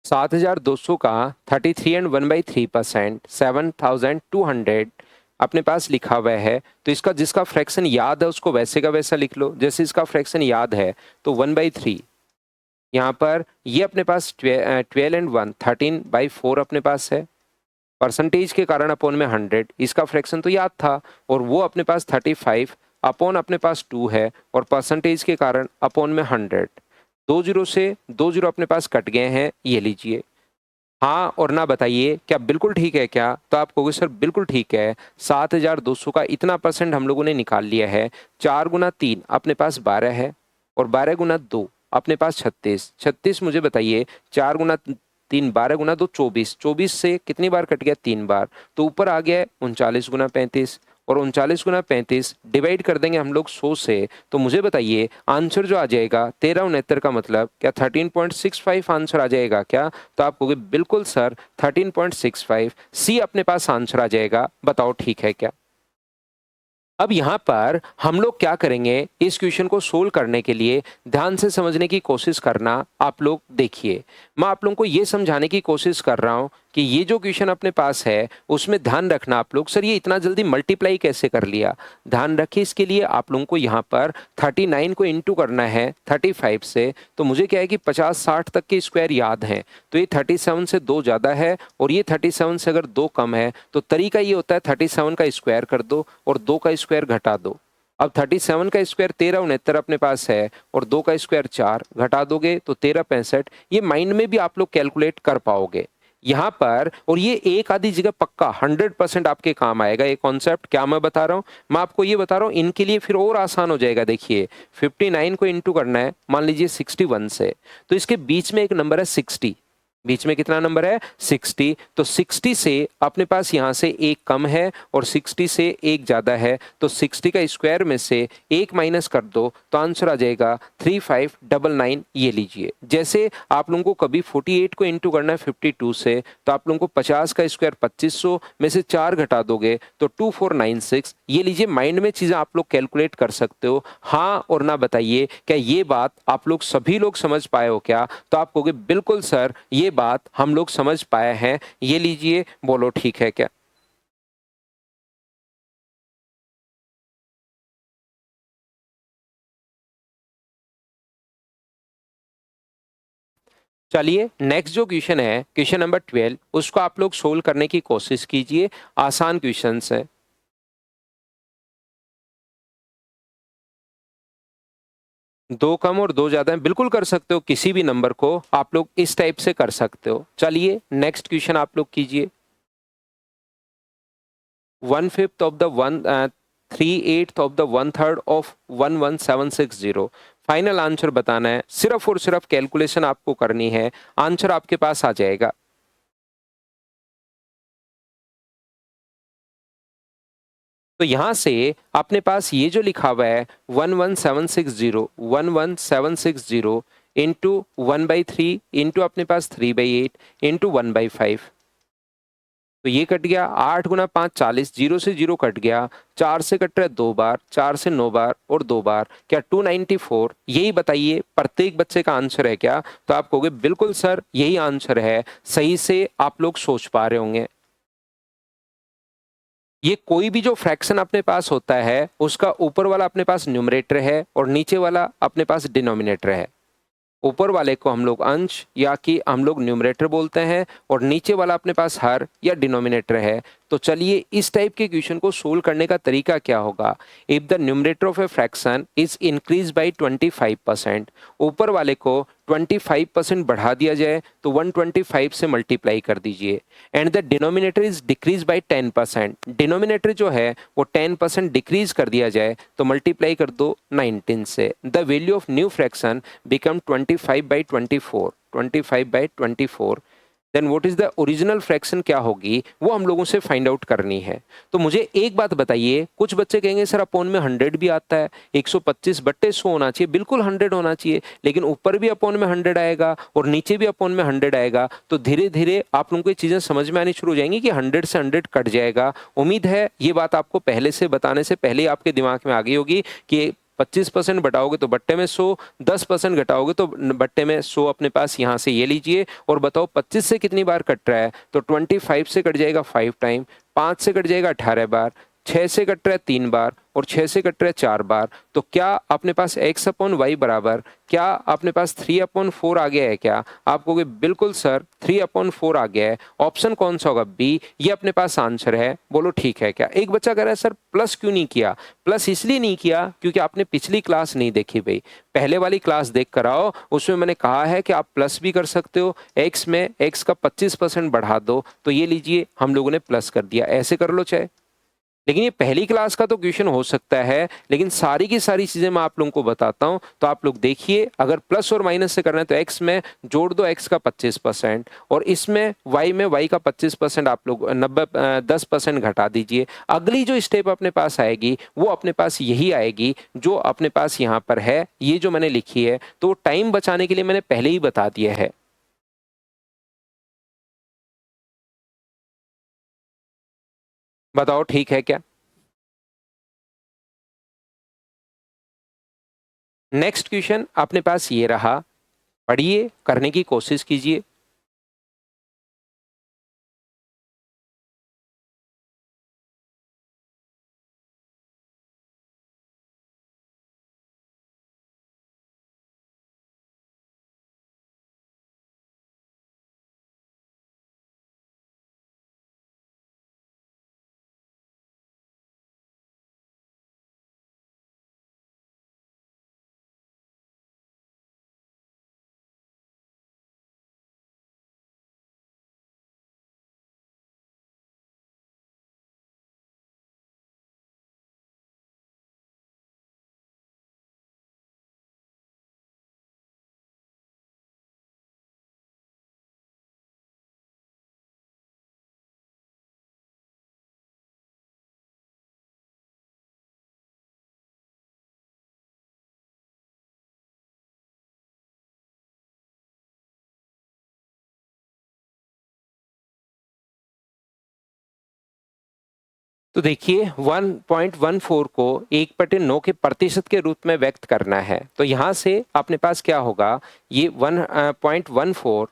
सात हजार दो सौ का 33 एंड 1/3%, 7200 अपने पास लिखा हुआ है। तो इसका जिसका फ्रैक्शन याद है उसको वैसे का वैसा लिख लो। जैसे इसका फ्रैक्शन याद है तो 1/3, यहाँ पर ये अपने पास 12 एंड 1 13/4 अपने पास है। परसेंटेज के कारण अपॉन में 100, इसका फ्रैक्शन तो याद था। और वो अपने पास 35 अपॉन अपने पास 2 है और परसेंटेज के कारण अपॉन में 100। 2 जीरो से 2 जीरो अपने पास कट गए हैं, ये लीजिए। हाँ और ना बताइए क्या बिल्कुल ठीक है क्या? तो आप कहोगे सर बिल्कुल ठीक है। 7200 का इतना परसेंट हम लोगों ने निकाल लिया है। 4 गुना 3 अपने पास 12 है और 12 गुना 2 अपने पास 36। 36 मुझे बताइए 4 गुना 3 12 गुना 2 24। 24 से कितनी बार कट गया? 3 बार। तो ऊपर आ गया है 39 गुना 35 और 39 गुना 35 डिवाइड कर देंगे हम लोग 100 से। तो मुझे बताइए आंसर जो आ जाएगा 1369 का मतलब क्या 13.65 आंसर आ जाएगा क्या? तो आप कहोगे बिल्कुल सर 13.65 सी अपने पास आंसर आ जाएगा। बताओ ठीक है क्या? अब यहाँ पर हम लोग क्या करेंगे, इस क्वेश्चन को सोल्व करने के लिए ध्यान से समझने की कोशिश करना। आप लोग देखिए, मैं आप लोगों को ये समझाने की कोशिश कर रहा हूँ कि ये जो क्वेश्चन अपने पास है उसमें ध्यान रखना आप लोग। सर ये इतना जल्दी मल्टीप्लाई कैसे कर लिया? ध्यान रखिए, इसके लिए आप लोगों को यहाँ पर 39 को इंटू करना है 35 से। तो मुझे क्या है कि 50-60 तक के स्क्वायर याद हैं। तो ये 37 से 2 ज़्यादा है और ये 37 से अगर 2 कम है तो तरीका ये होता है 37 का स्क्वायर कर दो और 2 का स्क्वायर घटा दो। अब 37 का स्क्वायर 1369 अपने पास है और 2 का स्क्वायर 4, घटा दोगे तो 1365। ये माइंड में भी आप लोग कैलकुलेट कर पाओगे यहाँ पर। और ये एक आधी जगह पक्का 100% आपके काम आएगा ये कॉन्सेप्ट। क्या मैं बता रहा हूँ? मैं आपको ये बता रहा हूँ, इनके लिए फिर और आसान हो जाएगा। देखिए 59 को इंटू करना है मान लीजिए 61 से, तो इसके बीच में एक नंबर है 60। बीच में कितना नंबर है? 60। तो 60 से अपने पास यहाँ से एक कम है और 60 से एक ज्यादा है। तो 60 का स्क्वायर में से एक माइनस कर दो तो आंसर आ जाएगा 3599। ये लीजिए। जैसे आप लोगों को कभी 48 को इंटू करना है 52 से, तो आप लोगों को 50 का स्क्वायर 2500 में से 4 घटा दोगे तो 2496। ये लीजिए, माइंड में चीजें आप लोग कैलकुलेट कर सकते हो। हाँ और ना बताइए क्या ये बात आप लोग सभी लोग समझ पाए हो क्या? तो आप कहोगे बिल्कुल सर ये बात हम लोग समझ पाए हैं। ये लीजिए, बोलो ठीक है क्या? चलिए नेक्स्ट जो क्वेश्चन है, क्वेश्चन नंबर 12, उसको आप लोग सोल्व करने की कोशिश कीजिए। आसान क्वेश्चन है। दो कम और दो ज्यादा है, बिल्कुल कर सकते हो, किसी भी नंबर को आप लोग इस टाइप से कर सकते हो। चलिए नेक्स्ट क्वेश्चन आप लोग कीजिए। 1/5 of the 3/8 of the 1/3 of 11760। Final answer बताना है, सिर्फ और सिर्फ कैलकुलेशन आपको करनी है, आंसर आपके पास आ जाएगा। तो यहां से अपने पास ये जो लिखा हुआ है 11760 इंटू 1/3 इंटू अपने पास 3/8 इंटू 1/5। तो ये कट गया, 8 गुना 5 40, जीरो से जीरो कट गया, 4 से कट रहा है 2 बार, 4 से 9 बार और 2 बार, क्या 294? यही बताइए प्रत्येक बच्चे का आंसर है क्या? तो आप कहोगे बिल्कुल सर यही आंसर है। सही से आप लोग सोच पा रहे होंगे। ये कोई भी जो फ्रैक्शन अपने पास होता है उसका ऊपर वाला अपने पास न्यूमरेटर है और नीचे वाला अपने पास डिनोमिनेटर है। ऊपर वाले को हम लोग अंश या कि हम लोग न्यूमरेटर बोलते हैं और नीचे वाला अपने पास हर या डिनोमिनेटर है। तो चलिए इस टाइप के क्वेश्चन को सोल्व करने का तरीका क्या होगा। If the numerator of a fraction is increase by 25%, ऊपर वाले को 25% बढ़ा दिया जाए तो 125 से मल्टीप्लाई कर दीजिए। And the denominator is decrease by 10%, denominator जो है वो 10% डिक्रीज कर दिया जाए तो मल्टीप्लाई कर दो 19 से। The value of new fraction become 25/24, 25/24। Then what is the original fraction क्या होगी वो हम लोगों से फाइंड आउट करनी है। तो मुझे एक बात बताइए, कुछ बच्चे कहेंगे सर अपॉन में 100 भी आता है, 125/100 होना चाहिए, बिल्कुल 100 होना चाहिए, लेकिन ऊपर भी अपॉन में 100 आएगा और नीचे भी अपॉन में 100 आएगा। तो धीरे धीरे आप लोगों को चीजें समझ में आनी शुरू हो जाएंगी कि 100 से 100 कट जाएगा। उम्मीद है ये बात आपको पहले से बताने से पहले ही आपके दिमाग में आ गई होगी कि 25% घटाओगे तो बट्टे में 100, 10% घटाओगे तो बट्टे में 100 अपने पास यहाँ से ये लीजिए और बताओ 25 से कितनी बार कट रहा है। तो 25 से कट जाएगा 5 टाइम, 5 से कट जाएगा 18 बार, 6 से कट रहा है 3 बार और 6 से कट रहा है 4 बार। तो क्या अपने पास x अपॉन वाई बराबर क्या अपने पास 3/4 आ गया है क्या? आप कहोगे बिल्कुल सर 3/4 आ गया है। ऑप्शन कौन सा होगा? बी, ये अपने पास आंसर है। बोलो ठीक है क्या? एक बच्चा कह रहा है सर प्लस क्यों नहीं किया? प्लस इसलिए नहीं किया क्योंकि आपने पिछली क्लास नहीं देखी भाई। पहले वाली क्लास देख कर आओ, उसमें मैंने कहा है कि आप प्लस भी कर सकते हो, x में x का 25% बढ़ा दो। तो ये लीजिए हम लोगों ने प्लस कर दिया, ऐसे कर लो चाहे। लेकिन ये पहली क्लास का तो क्वेश्चन हो सकता है, लेकिन सारी की सारी चीजें मैं आप लोगों को बताता हूं। तो आप लोग देखिए, अगर प्लस और माइनस से करना है तो x में जोड़ दो x का 25% और इसमें y में y का 25% आप लोग 10% घटा दीजिए। अगली जो स्टेप अपने पास आएगी वो अपने पास यही आएगी जो अपने पास यहाँ पर है, ये जो मैंने लिखी है। तो टाइम बचाने के लिए मैंने पहले ही बता दिया है। बताओ ठीक है क्या? नेक्स्ट क्वेश्चन अपने पास ये रहा, पढ़िए, करने की कोशिश कीजिए। तो देखिए 1.14 को 1/9 के प्रतिशत के रूप में व्यक्त करना है। तो यहां से अपने पास क्या होगा, ये 1.14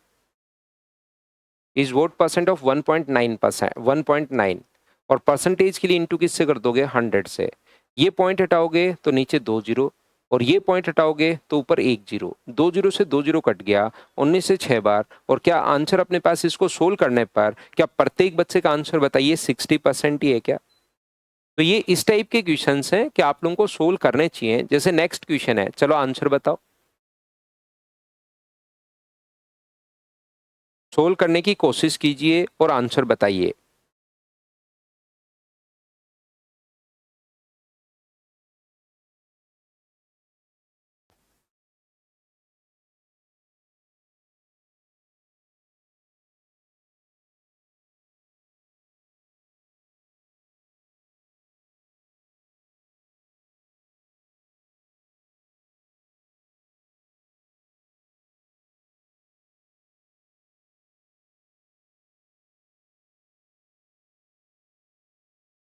इज वोट परसेंट ऑफ 1.9%, 1.9, और परसेंटेज के लिए इंटू किससे कर दोगे? 100 से। ये पॉइंट हटाओगे तो नीचे 2 जीरो, और ये पॉइंट हटाओगे तो ऊपर 1 जीरो, 2 जीरो से 2 जीरो कट गया, 19 से 6 बार। और क्या आंसर अपने पास इसको सोल्व करने पर क्या प्रत्येक बच्चे का आंसर बताइए 60% ही है क्या? तो ये इस टाइप के क्वेश्चंस हैं कि आप लोगों को सोल्व करने चाहिए। जैसे नेक्स्ट क्वेश्चन है, चलो आंसर बताओ। सोल्व करने की कोशिश कीजिए और आंसर बताइए।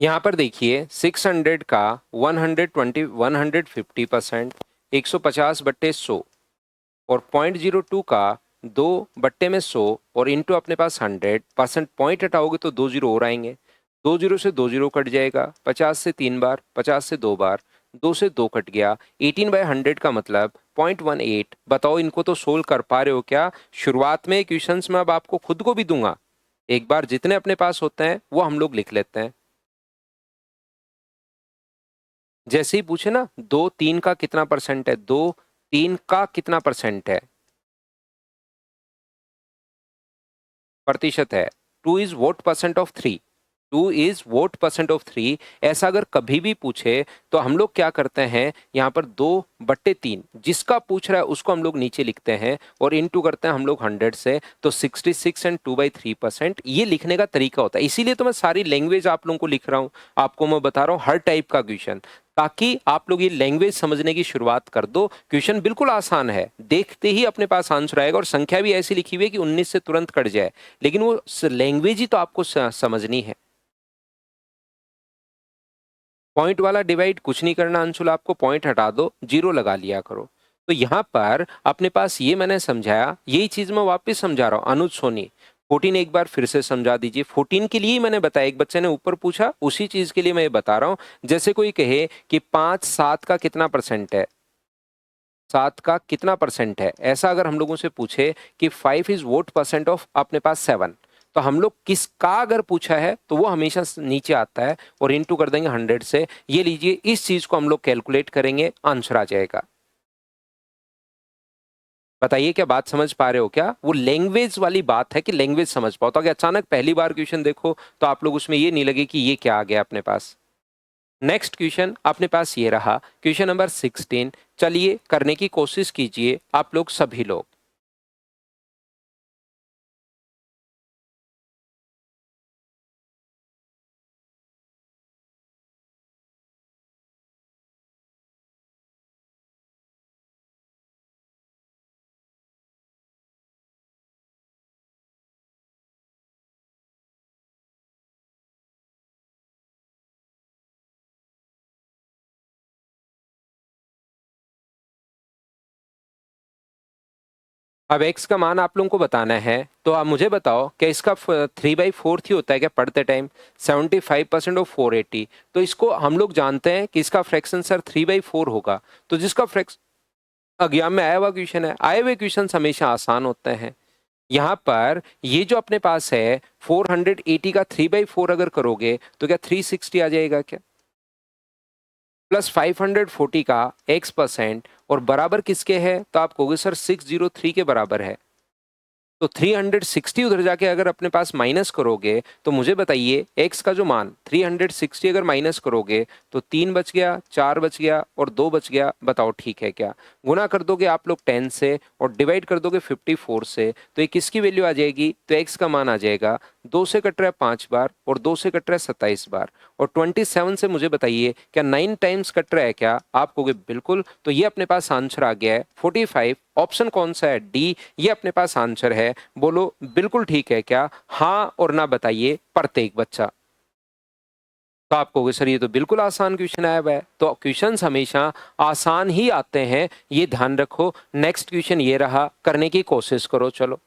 यहाँ पर देखिए 600 का 150%, 150/100 और 0.02 का 2/100 और इंटू अपने पास 100%। पॉइंट हटाओगे तो 2 जीरो और आएंगे, 2 जीरो से 2 जीरो कट जाएगा, 50 से 3 बार, 50 से 2 बार, 2 से 2 कट गया, 18/100 का मतलब 0.18। बताओ इनको तो सोल्व कर पा रहे हो क्या? शुरुआत में क्वेश्चंस में अब आपको खुद को भी दूंगा, एक बार जितने अपने पास होते हैं वो हम लोग लिख लेते हैं। जैसे ही पूछे ना 2 3 का कितना परसेंट है, 2 3 का कितना परसेंट है, प्रतिशत है, 2 is what% of 3, 2 is what% of 3। ऐसा अगर कभी भी पूछे तो हम लोग क्या करते हैं, यहाँ पर 2/3 जिसका पूछ रहा है उसको हम लोग नीचे लिखते हैं और इनटू करते हैं हम लोग 100 से, तो 66 एंड 2/3%। ये लिखने का तरीका होता है, इसीलिए तो मैं सारी लैंग्वेज आप लोगों को लिख रहा हूँ, आपको मैं बता रहा हूँ हर टाइप का क्वेश्चन, ताकि आप लोग ये लैंग्वेज समझने की शुरुआत कर दो। क्वेश्चन बिल्कुल आसान है, देखते ही अपने पास आंसर आएगा और संख्या भी ऐसी लिखी हुई है कि 19 से तुरंत कट जाए, लेकिन वो लैंग्वेज ही तो आपको समझनी है। पॉइंट वाला डिवाइड कुछ नहीं करना अंशुल, आपको पॉइंट हटा दो, जीरो लगा लिया करो। तो यहाँ पर अपने पास ये मैंने समझाया, यही चीज मैं वापस समझा रहा हूँ। अनुज सोनी 14 एक बार फिर से समझा दीजिए। 14 के लिए ही मैंने बताया, एक बच्चे ने ऊपर पूछा उसी चीज के लिए मैं ये बता रहा हूँ। जैसे कोई कहे कि 5 7 का कितना परसेंट है, 7 का कितना परसेंट है, ऐसा अगर हम लोगों से पूछे कि 5 इज वोट परसेंट ऑफ अपने पास 7, तो हम लोग किसका अगर पूछा है तो वो हमेशा नीचे आता है और इनटू कर देंगे 100 से। ये लीजिए, इस चीज को हम लोग कैलकुलेट करेंगे, आंसर आ जाएगा। बताइए क्या बात समझ पा रहे हो क्या? वो लैंग्वेज वाली बात है कि लैंग्वेज समझ पाओ, तो अगर अचानक पहली बार क्वेश्चन देखो तो आप लोग उसमें ये नहीं लगे कि ये क्या आ गया अपने पास। नेक्स्ट क्वेश्चन अपने पास ये रहा, क्वेश्चन नंबर 16। चलिए करने की कोशिश कीजिए आप लोग सभी लोग। अब x का मान आप लोगों को बताना है, तो आप मुझे बताओ क्या इसका 3/4 ही होता है क्या पढ़ते टाइम? 75% ऑफ 480, तो इसको हम लोग जानते हैं कि इसका फ्रैक्शन सर 3/4 होगा। तो जिसका फ्रैक्शन एग्जाम में आया हुआ क्वेश्चन है, आए हुए क्वेश्चन हमेशा आसान होते हैं। यहाँ पर ये जो अपने पास है 480 का 3/4 अगर करोगे तो क्या 360 आ जाएगा क्या? प्लस 540 का x% और बराबर किसके है, तो आप कहोगे सर 603 के बराबर है। तो 360 उधर जाके अगर अपने पास माइनस करोगे तो मुझे बताइए x का जो मान 360 अगर माइनस करोगे तो 3 बच गया, 4 बच गया और 2 बच गया। बताओ ठीक है क्या? गुना कर दोगे आप लोग 10 से और डिवाइड कर दोगे 54 से, तो ये किसकी वैल्यू आ जाएगी? तो x का मान आ जाएगा 2 से कट रहा है 5 बार और 2 से कट रहा है 27 बार और 27 से मुझे बताइए क्या 9 टाइम्स कट रहा है क्या? आप कहोगे बिल्कुल, तो ये अपने पास आंसर आ गया है 45। ऑप्शन कौन सा है? डी, ये अपने पास आंसर है। बोलो बिल्कुल ठीक है क्या? हाँ और ना बताइए प्रत्येक बच्चा। तो आप कहोगे सर ये तो बिल्कुल आसान क्वेश्चन आया हुआ है। तो क्वेश्चंस हमेशा आसान ही आते हैं, ये ध्यान रखो। नेक्स्ट क्वेश्चन ये रहा, करने की कोशिश करो चलो।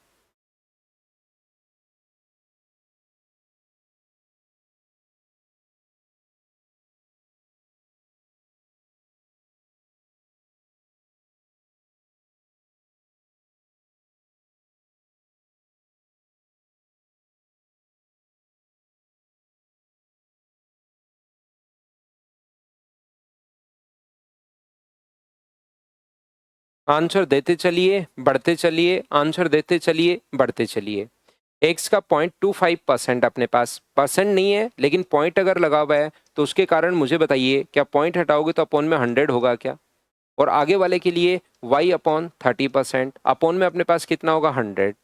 आंसर देते चलिए, बढ़ते चलिए, आंसर देते चलिए, बढ़ते चलिए। x का 0.25% अपने पास, परसेंट नहीं है लेकिन पॉइंट अगर लगा हुआ है तो उसके कारण मुझे बताइए क्या पॉइंट हटाओगे तो अपॉन में 100 होगा क्या? और आगे वाले के लिए y अपॉन 30%, अपॉन में अपने पास कितना होगा 100।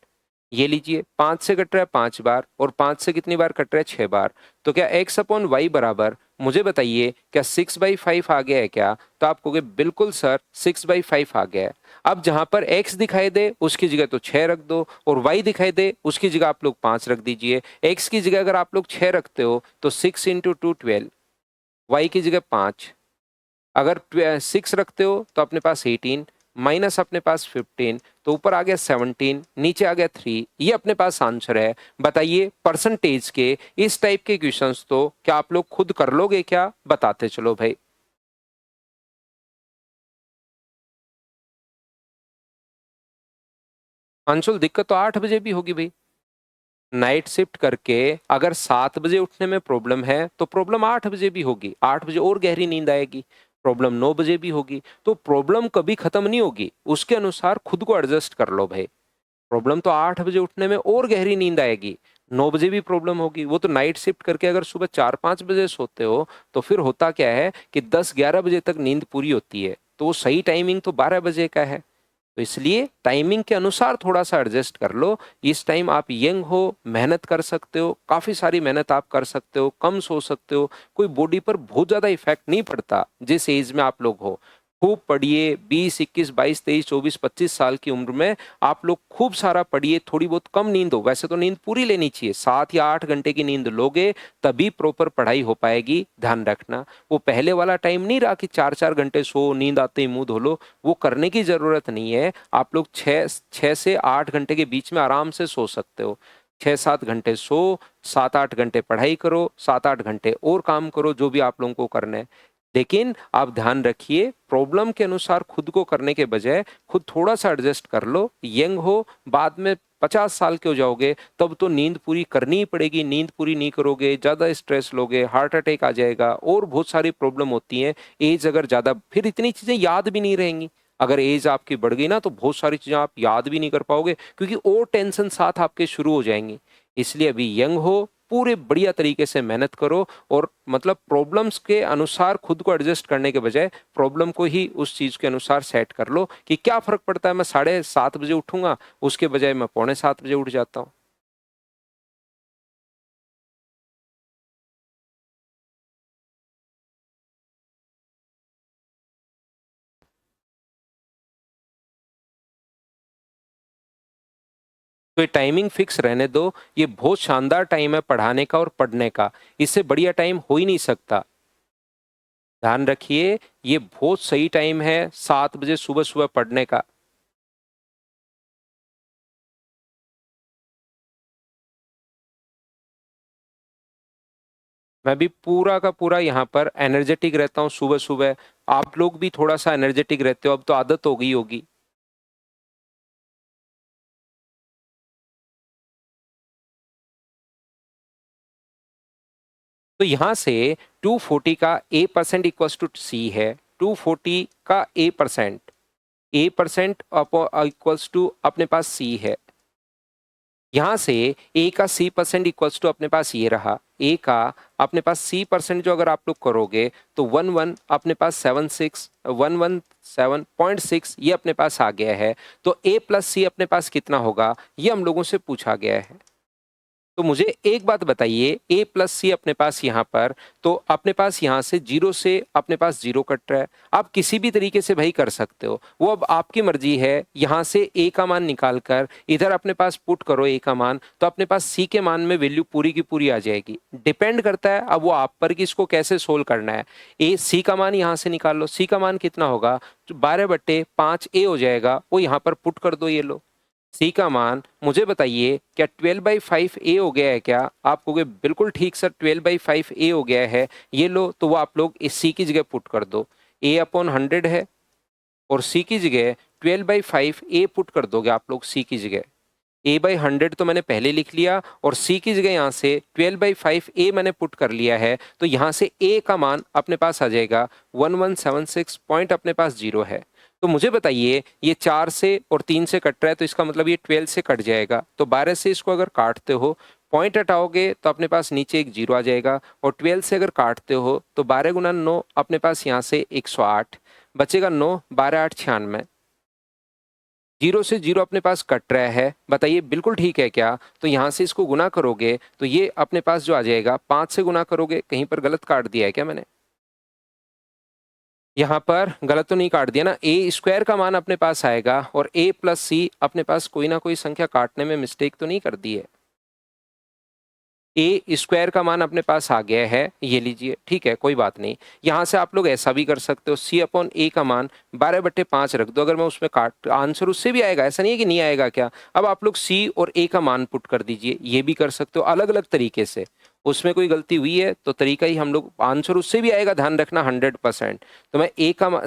ये लीजिए 5 से कट रहा है 5 बार और 5 से कितनी बार कट रहा है 6 बार। तो क्या x अपॉन वाई बराबर, मुझे बताइए क्या 6/5 आ गया है क्या? तो आप कहोगे बिल्कुल सर 6/5 आ गया है। अब जहां पर x दिखाई दे उसकी जगह तो 6 रख दो और y दिखाई दे उसकी जगह आप लोग 5 रख दीजिए। x की जगह अगर आप लोग 6 रखते हो तो 6 इंटू 2 12, y की जगह 5, अगर 6 रखते हो तो अपने पास 18 माइनस अपने पास 15, तो ऊपर आ गया 17, नीचे आ गया 3। ये अपने पास आंसर है। बताइए परसेंटेज के इस टाइप के क्वेश्चंस तो क्या आप लोग खुद कर लोगे क्या? बताते चलो भाई। अंशुल दिक्कत तो 8 बजे भी होगी भाई। नाइट शिफ्ट करके अगर 7 बजे उठने में प्रॉब्लम है तो प्रॉब्लम 8 बजे भी होगी, 8 बजे और गहरी नींद आएगी, प्रॉब्लम 9 बजे भी होगी। तो प्रॉब्लम कभी खत्म नहीं होगी, उसके अनुसार खुद को एडजस्ट कर लो भाई। प्रॉब्लम तो 8 बजे उठने में और गहरी नींद आएगी, 9 बजे भी प्रॉब्लम होगी। वो तो नाइट शिफ्ट करके अगर सुबह 4-5 बजे सोते हो तो फिर होता क्या है कि 10-11 बजे तक नींद पूरी होती है, तो वो सही टाइमिंग तो 12 बजे का है। तो इसलिए टाइमिंग के अनुसार थोड़ा सा एडजस्ट कर लो। इस टाइम आप यंग हो, मेहनत कर सकते हो, काफी सारी मेहनत आप कर सकते हो, कम सो सकते हो, कोई बॉडी पर बहुत ज्यादा इफेक्ट नहीं पड़ता जिस एज में आप लोग हो। खूब पढ़िए, 20, 21, 22, 23, 24, 25 साल की उम्र में आप लोग खूब सारा पढ़िए। थोड़ी बहुत कम नींद हो, वैसे तो नींद पूरी लेनी चाहिए, 7 या 8 घंटे की नींद लोगे तभी प्रॉपर पढ़ाई हो पाएगी, ध्यान रखना। वो पहले वाला टाइम नहीं रहा कि 4-4 घंटे सो, नींद आते ही मुंह धो लो, वो करने की जरूरत नहीं है। आप लोग 6 से 8 घंटे के बीच में आराम से सो सकते हो। 6-7 घंटे सो, 7-8 घंटे पढ़ाई करो, 7-8 घंटे और काम करो, जो भी आप लोगों को करना है। लेकिन आप ध्यान रखिए प्रॉब्लम के अनुसार खुद को करने के बजाय खुद थोड़ा सा एडजस्ट कर लो। यंग हो, बाद में 50 साल के हो जाओगे तब तो नींद पूरी करनी ही पड़ेगी। नींद पूरी नहीं करोगे, ज्यादा स्ट्रेस लोगे, हार्ट अटैक आ जाएगा और बहुत सारी प्रॉब्लम होती हैं। एज अगर ज्यादा, फिर इतनी चीजें याद भी नहीं रहेंगी। अगर एज आपकी बढ़ गई ना तो बहुत सारी चीजें आप याद भी नहीं कर पाओगे, क्योंकि और टेंशन साथ आपके शुरू हो जाएंगी। इसलिए अभी यंग हो, पूरे बढ़िया तरीके से मेहनत करो और मतलब प्रॉब्लम्स के अनुसार खुद को एडजस्ट करने के बजाय प्रॉब्लम को ही उस चीज के अनुसार सेट कर लो कि क्या फर्क पड़ता है मैं 7:30 बजे उठूंगा, उसके बजाय मैं 6:45 बजे उठ जाता हूँ। तो ये टाइमिंग फिक्स रहने दो, ये बहुत शानदार टाइम है पढ़ाने का और पढ़ने का, इससे बढ़िया टाइम हो ही नहीं सकता। ध्यान रखिए ये बहुत सही टाइम है 7 बजे सुबह सुबह पढ़ने का। मैं भी पूरा का पूरा यहाँ पर एनर्जेटिक रहता हूँ सुबह सुबह। आप लोग भी थोड़ा सा एनर्जेटिक रहते हो, अब तो आदत हो गई होगी। तो यहां से 240 का A% इक्वल्स टू C है, 240 का A% इक्वल्स टू अपने पास C है। यहां से A का C% इक्वल्स टू अपने पास ये रहा, A का अपने पास C% जो अगर आप लोग करोगे तो 11 अपने पास 117.6 ये अपने पास आ गया है। तो A प्लस C अपने पास कितना होगा ये हम लोगों से पूछा गया है। तो मुझे एक बात बताइए, A प्लस सी अपने पास यहाँ पर, तो अपने पास यहाँ से जीरो से अपने पास जीरो कट रहा है। आप किसी भी तरीके से भाई कर सकते हो, वो अब आपकी मर्जी है। यहाँ से A का मान निकाल कर इधर अपने पास पुट करो A का मान, तो अपने पास C के मान में वैल्यू पूरी की पूरी आ जाएगी। डिपेंड करता है अब वो आप पर कि इसको कैसे सोल्व करना है। C का मान यहाँ से निकाल लो, C का मान कितना होगा, 12/5 A हो जाएगा, वो यहाँ पर पुट कर दो। ये लो सी का मान, मुझे बताइए क्या 12/5 A हो गया है क्या? आप कहोगे बिल्कुल ठीक सर 12/5 A हो गया है। ये लो, तो वो आप लोग इस सी की जगह पुट कर दो, A/100 है और सी की जगह 12/5 A पुट कर दोगे आप लोग सी की जगह। A/100 तो मैंने पहले लिख लिया और C की जगह यहाँ से 12/5 A मैंने पुट कर लिया है, तो यहाँ से A का मान अपने पास आ जाएगा 1176 पॉइंट अपने पास जीरो है। तो मुझे बताइए ये 4 से और 3 से कट रहा है तो इसका मतलब ये 12 से कट जाएगा। तो 12 से इसको अगर काटते हो, पॉइंट हटाओगे तो अपने पास नीचे एक जीरो आ जाएगा, और 12 से अगर काटते हो तो 12 गुना 9 अपने पास यहाँ से 108 बचेगा, 9 12 8 96। जीरो से जीरो अपने पास कट रहा है, बताइए बिल्कुल ठीक है क्या? तो यहाँ से इसको गुना करोगे तो ये अपने पास जो आ जाएगा, 5 से गुना करोगे, कहीं पर गलत काट दिया है क्या मैंने? यहाँ पर गलत तो नहीं काट दिया ना? ए स्क्वायर का मान अपने पास आएगा और ए प्लस सी अपने पास कोई ना कोई संख्या काटने में मिस्टेक तो नहीं कर दी है। ए स्क्वायर का मान अपने पास आ गया है, ये लीजिए, ठीक है कोई बात नहीं। यहाँ से आप लोग ऐसा भी कर सकते हो, सी अपॉन ए का मान 12/5 रख दो, अगर मैं उसमें काट आंसर उससे भी आएगा, ऐसा नहीं है कि नहीं आएगा क्या। अब आप लोग सी और ए का मान पुट कर दीजिए, ये भी कर सकते हो अलग अलग तरीके से। उसमें कोई गलती हुई है तो तरीका ही हम लोग, आंसर उससे भी आएगा, ध्यान रखना 100%। तो मैं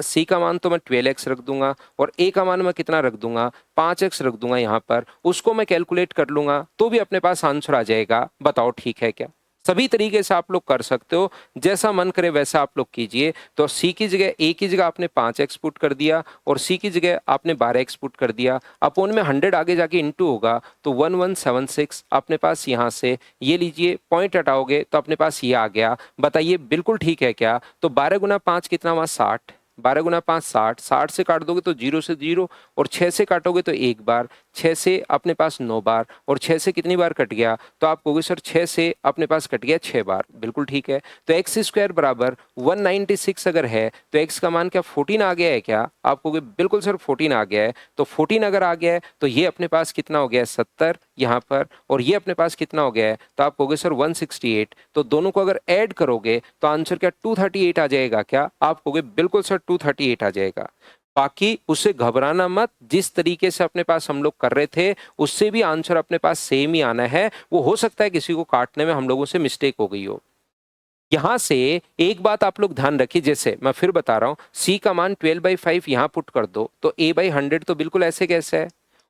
सी का मान तो मैं 12x रख दूंगा, और ए का मान मैं कितना रख दूंगा, 5x रख दूंगा यहाँ पर, उसको मैं कैलकुलेट कर लूंगा तो भी अपने पास आंसर आ जाएगा। बताओ ठीक है क्या? सभी तरीके से आप लोग कर सकते हो, जैसा मन करे वैसा आप लोग कीजिए। तो सी की जगह, ए की जगह आपने 5x पुट कर दिया, और सी की जगह आपने 12x पुट कर दिया, अपोन में 100 आगे जाके इंटू होगा तो 1176 अपने पास यहाँ से, ये लीजिए पॉइंट हटाओगे तो अपने पास ये आ गया। बताइए बिल्कुल ठीक है क्या? तो 12 गुना 5 कितना हुआ, 60, 12 गुना 5 60, 60 से काट दोगे तो जीरो से जीरो, और 6 से काटोगे तो एक बार, 6 से अपने पास 9 बार, और 6 से कितनी बार कट गया, तो आप कहोगे सर 6 से अपने पास कट गया 6 बार, बिल्कुल ठीक है। तो एक्स स्क्वायर बराबर 196 अगर है तो एक्स का मान क्या 14 आ गया है क्या? आप कहोगे बिल्कुल सर 14 आ गया है। तो 14 अगर आ गया है तो ये अपने पास कितना हो गया है, 70 यहाँ पर, और ये अपने पास कितना हो गया है, तो आप कहोगे सर 168। तो दोनों को अगर ऐड करोगे तो आंसर क्या 238 आ जाएगा क्या? आप कहोगे बिल्कुल सर 238 आ जाएगा। बाकी उससे घबराना मत, जिस तरीके से अपने पास हम लोग कर रहे थे उससे भी आंसर अपने पास सेम ही आना है। वो हो सकता है किसी को काटने में हम लोगों से मिस्टेक हो गई हो। यहां से एक बात आप लोग ध्यान रखिए, जैसे मैं फिर बता रहा हूं, सी का मान 12/5 यहां पुट कर दो तो a/100 तो बिल्कुल ऐसे कैसे है,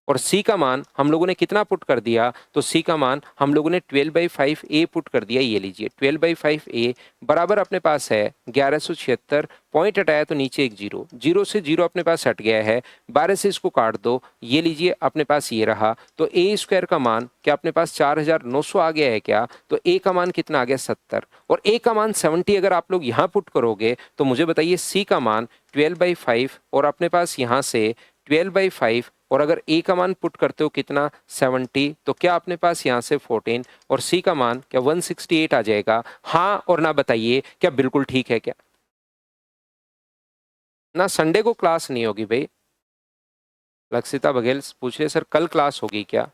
और सी का मान हम लोगों ने कितना पुट कर दिया, तो सी का मान हम लोगों ने 12/5 ए पुट कर दिया, ये लीजिए 12/5 ए बराबर अपने पास है 1176। पॉइंट हटाया तो नीचे एक जीरो, जीरो से जीरो अपने पास हट गया है, 12 से इसको काट दो, ये लीजिए अपने पास ये रहा। तो ए स्क्वायर का मान क्या अपने पास 4900 आ गया है क्या? तो ए का मान कितना आ गया 70, और ए का मान 70 अगर आप लोग यहाँ पुट करोगे तो मुझे बताइए सी का मान 12/5 और अपने पास यहाँ से 12/5, और अगर ए का मान पुट करते हो कितना 70, तो क्या अपने पास यहाँ से 14, और सी का मान क्या 168 आ जाएगा। हाँ और ना बताइए क्या बिल्कुल ठीक है क्या? ना संडे को क्लास नहीं होगी भाई। लक्षिता बघेल पूछ रहे सर कल क्लास होगी क्या?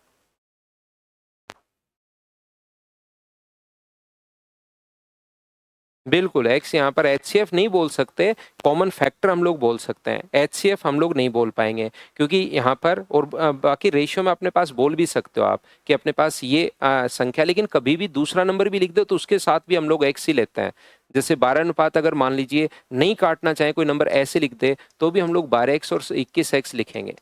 बिल्कुल, एक्स यहाँ पर एचसीएफ नहीं बोल सकते, कॉमन फैक्टर हम लोग बोल सकते हैं, एचसीएफ हम लोग नहीं बोल पाएंगे, क्योंकि यहाँ पर और बाकी रेशियो में अपने पास बोल भी सकते हो आप कि अपने पास ये संख्या, लेकिन कभी भी दूसरा नंबर भी लिख दो तो उसके साथ भी हम लोग एक्स ही लेते हैं। जैसे 12 अनुपात अगर मान लीजिए नहीं काटना चाहे कोई नंबर ऐसे लिख दे तो भी हम लोग 12x और 21x लिखेंगे।